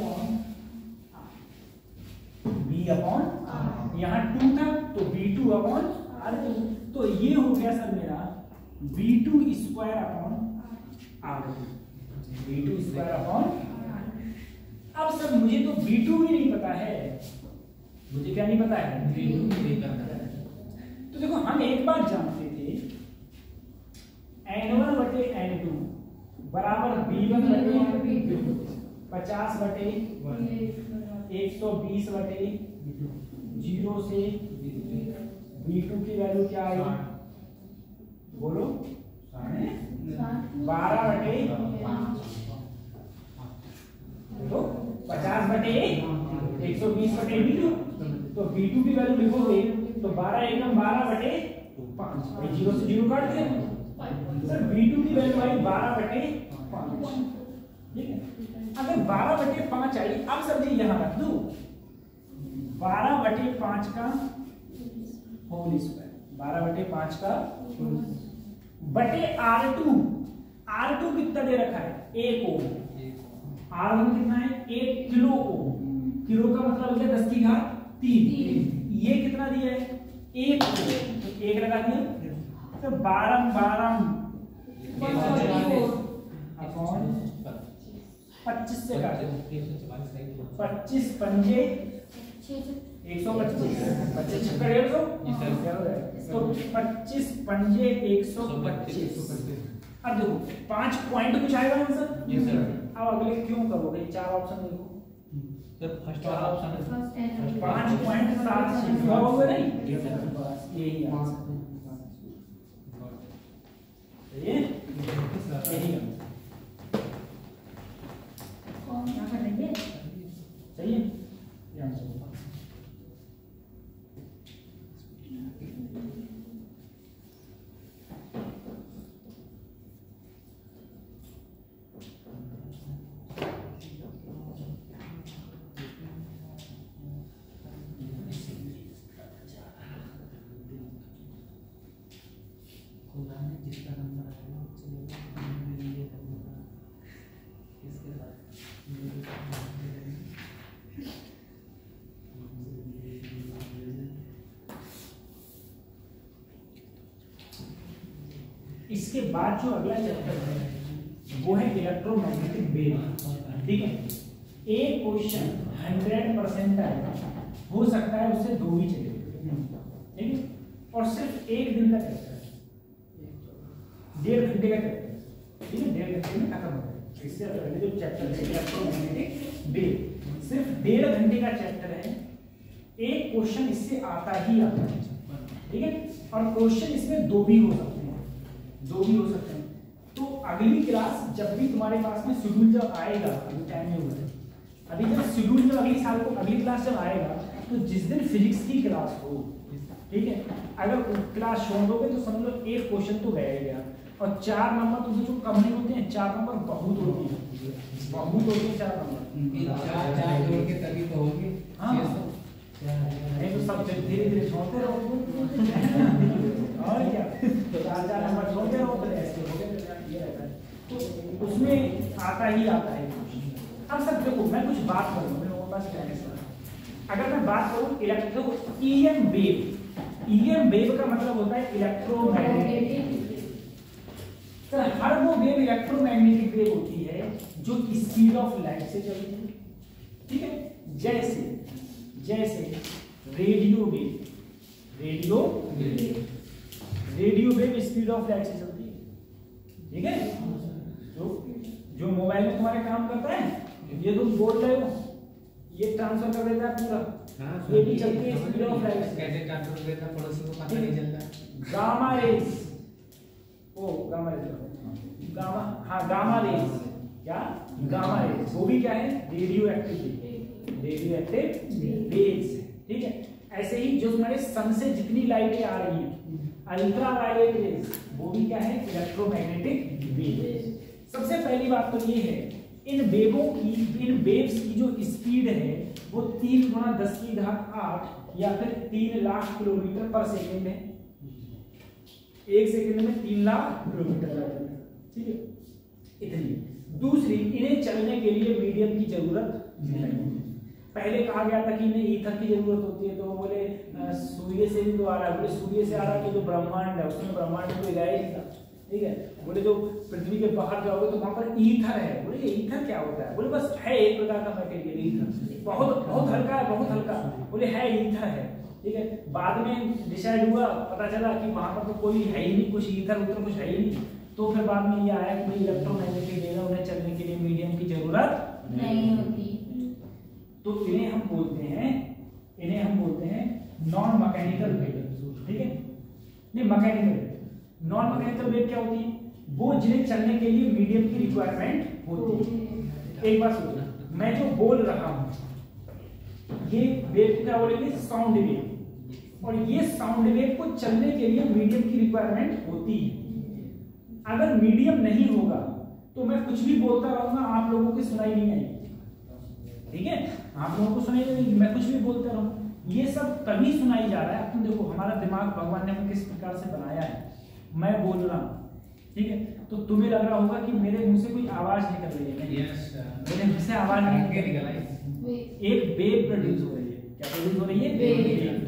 यहाँ 2 था तो V2/R2, तो ये हो गया सर मेरा V2²/R2। अब सर मुझे तो V2 भी नहीं पता है, मुझे क्या नहीं पता है? तो देखो हम एक बात जानते थे, N1/N2 बराबर V1/V2, 50/120/0 से V2 की वैल्यू क्या आई? बोलो, 12/5। देखो 50/120/V2, तो V2 की वैल्यू लिखोगे तो 12 एकम 12/5, 0 से 0 काट दिया। सर V2 की वैल्यू आई 12/5, ठीक है। अगर 12/5 आई, अब सर जी यहां रख दो 12/5 का होल स्क्वायर, 12/5 का बटे R2 कितना दे रखा है? 1 ओम। R1 कितना है? 1 किलो ओम। किलो का मतलब क्या? 10⁻³ ये कितना दिया है? 1 ओम, तो 1 लगा दिया, तो 12 अपॉन 25 से काटे, 25 पंजे 125, 25 छक्कर 100, तो 25 पंजे 125। अब देखो 5 पॉइंट कुछ आएगा आंसर। जी सर। अब अगले क्यों करोगे? 4 ऑप्शन देखो सर, फर्स्ट वाला ऑप्शन है 5.76 होगा नहीं, बस यही आंसर है, यही क्या करेंगे? सही है, ये आंसर होगा। जिसका नंबर आएगा उससे ये करना इसके साथ इसके बाद जो अगला चैप्टर है वो है इलेक्ट्रोमैग्नेटिक वेव, ठीक है। एक क्वेश्चन 100% हो सकता है, उससे 2 ही चलेगा, ठीक है, और सिर्फ 1 दिन का चैप्टर है, 1.5 घंटे का चैप्टर है, ठीक है, 1.5 घंटे में खत्म हो जाएगा। इससे पहले जो चैप्टर है इलेक्ट्रोमैग्नेटिक वेव सिर्फ 1.5 घंटे का चैप्टर है। एक क्वेश्चन इससे आता ही आता है, ठीक है, और क्वेश्चन इसमें 2 भी हो सकते हैं, 2 भी हो सकते हैं। तो अगली क्लास जब भी तुम्हारे पास में शेड्यूल जब आएगा, अभी टाइम नहीं हुआ है, अभी जब शेड्यूल जब अगली साल को अगली क्लास जब आएगा, तो जिस दिन फिजिक्स की क्लास हो, ठीक है, अगर क्लास छोड़ दोगे तो समझ लो 1 क्वेश्चन तो रह गया, और 4 नंबर तो जो कम नहीं होते हैं, 4 नंबर बहुत होती है, बहुत होती है 4 नंबर, 4 जोड़ के तभी तो होगी। हाँ, नहीं तो सब धीरे धीरे छोड़ते रहोगे और क्या, 4 नंबर छोड़ते रहो, फिर ऐसे हो गए, ये रहता है, तो उसमें आता ही आता है। अब सब देखो, मैं कुछ बात करूँ, मेरे पास क्या है, अगर मैं बात करूँ electro EM wave, EM wave का मतलब होता है इलेक्ट्रोमैग्नेटिक। तो हर वो वेव इलेक्ट्रोमैग्नेटिक वेव होती है जो स्पीड ऑफ लाइट से चलती है, ठीक है। जैसे radio wave, radio wave speed of light से चलती है, ठीक है। जो मोबाइल में तुम्हारे काम करता है, ये तुम बोल रहे हो, ये ट्रांसफर कर देता है पूरा, ये भी चलती है स्पीड ऑफ लाइट से। कैसे ट्रांसफर कर देता है, पड़ोसी को पता नहीं चलता। गामा रेज, गामा रेज, क्या गामा रेज, वो भी क्या है, रेडियो एक्टिव रेज, ठीक है। ऐसे ही जो हमारे सन से जितनी लाइटें आ रही हैं, अल्ट्रा वायलेट रेज, वो भी क्या है, इलेक्ट्रोमैग्नेटिक वेव। सबसे पहली बात तो ये है, इन वेव्स की जो स्पीड है वो 3 × 10⁸ या फिर 3 लाख किलोमीटर पर सेकेंड है। 1 सेकेंड में 3 लाख किलोमीटर, ठीक है, इतनी। दूसरी, इन्हें चलने के लिए मीडियम की जरूरत नहीं। पहले कहा गया था कि इन्हें ईथर की जरूरत होती है, तो वो बोले सूर्य से भी तो आ रहा है, बोले सूर्य से आ रहा है तो जो ब्रह्मांड है उसमें ब्रह्मांड कोई रहा ही था, ठीक है। बोले जो पृथ्वी के बाहर जाओगे तो वहां पर ईथर है, बोले ये ईथर क्या होता है, बोले बस है एक प्रकार का मटेरियल ईथर, बहुत हल्का है, बहुत हल्का, बोले है ईथर है, ठीक है। बाद में डिसाइड हुआ, पता चला कि वहां पर तो कोई है ही नहीं, कुछ ईथर उतर कुछ है ही नहीं, तो फिर बाद में ये आया कि भाई इलेक्ट्रोमैग्नेटिक वेव, उन्हें चलने के लिए मीडियम की जरूरत नहीं होती। तो इन्हें हम बोलते हैं नॉन मैकेनिकल वेव, ठीक है। नहीं, मैकेनिकल, नॉन मैकेनिकल वेव क्या होती है, वो जिन्हें चलने के लिए मीडियम की रिक्वायरमेंट होती है। एक बात सोचना, मैं जो बोल रहा हूं ये वेव को क्या बोलेंगे, साउंड वेव, और ये साउंड वेव को चलने के लिए मीडियम की रिक्वायरमेंट होती है। अगर मीडियम नहीं होगा तो मैं कुछ भी बोलता रहूंगा, आप लोगों को सुनाई नहीं आएगी, ठीक है, आप लोगों को सुनाई नहीं देगी, मैं कुछ भी बोलता रहूं, ये सब तभी सुनाई जा रहा है। तुम देखो हमारा दिमाग भगवान ने किस प्रकार से बनाया है, मैं बोल रहा हूं, ठीक है, तो तुम्हें लग रहा होगा कि मेरे मुंह से कोई आवाज निकल रही है, मेरे मुंह से आवाज नहीं निकल रही है, एक वेव प्रोड्यूस हो रही है। क्या प्रोड्यूस हो रही है, वेव,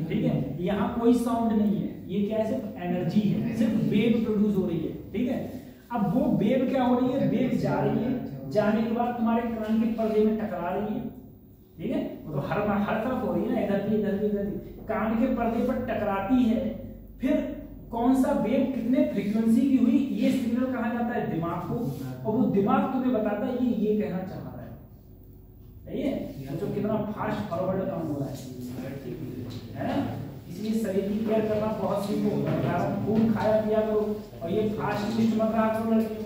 ठीक है। यहाँ कोई साउंड नहीं है, ये क्या है, सिर्फ एनर्जी है, सिर्फ वेव प्रोड्यूस हो रही है, ठीक है। अब वो वेव क्या हो रही है, वेव जा रही है, जाने के बाद तुम्हारे कान के पर्दे में टकरा रही है, ठीक है, तो हर तरफ हो रही है ना, इधर भी, कान के पर्दे पर टकराती है, फिर कौन सा वेव कितने फ्रीक्वेंसी की हुई, ये सिग्नल कहा जाता है दिमाग को, और वो दिमाग तुम्हें बताता है ये कहना चाह रहा है, सही है, तो कितना फास्ट फॉरवर्ड काम हो रहा है ना। इसलिए शरीर की केयर करना बहुत सीखो, खून खाया पिया करो, और ये फास्ट फूड मत रहा करो लड़कियों,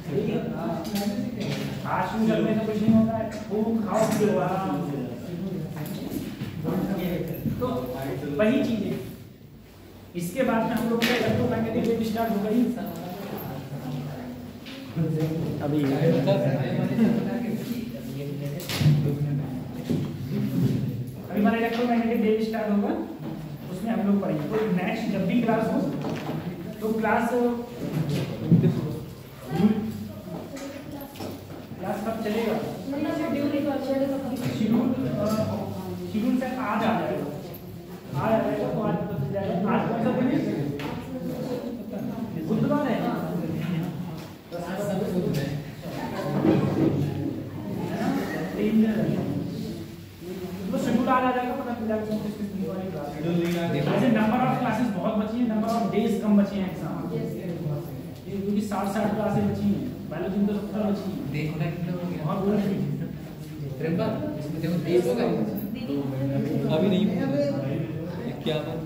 ठीक है, फास्ट फूड करने से कुछ नहीं होता है, खून खाओ पियो आराम से। तो वही चीज है। इसके बाद में हम लोग का इलेक्ट्रोमैग्नेटिक वेव स्टार्ट हो गई अभी हमारा इलेक्ट्रोमैग्नेटिक वेव स्टार्ट होगा, उसमें हम लोग पढ़ेंगे। तो नेक्स्ट जब भी क्लास हो तो क्लास कब चलेगा, शेड्यूल से आज आ जाएगा, तो आज पता चल जाएगा। आज कौन सा दिन है, बुधवार है, तो शेड्यूल आज आ जाएगा, पता चल जाएगा वैसे नंबर ऑफ क्लासेस बहुत बची हैं, नंबर ऑफ डेज कम बचे हैं एग्जाम, क्योंकि 60 क्लासेस बची हैं, बायोलॉजी तो 70 बची हैं। देखो ना कितना हो गया, और बोल इसमें देखो 20 होगा, अभी नहीं क्या बात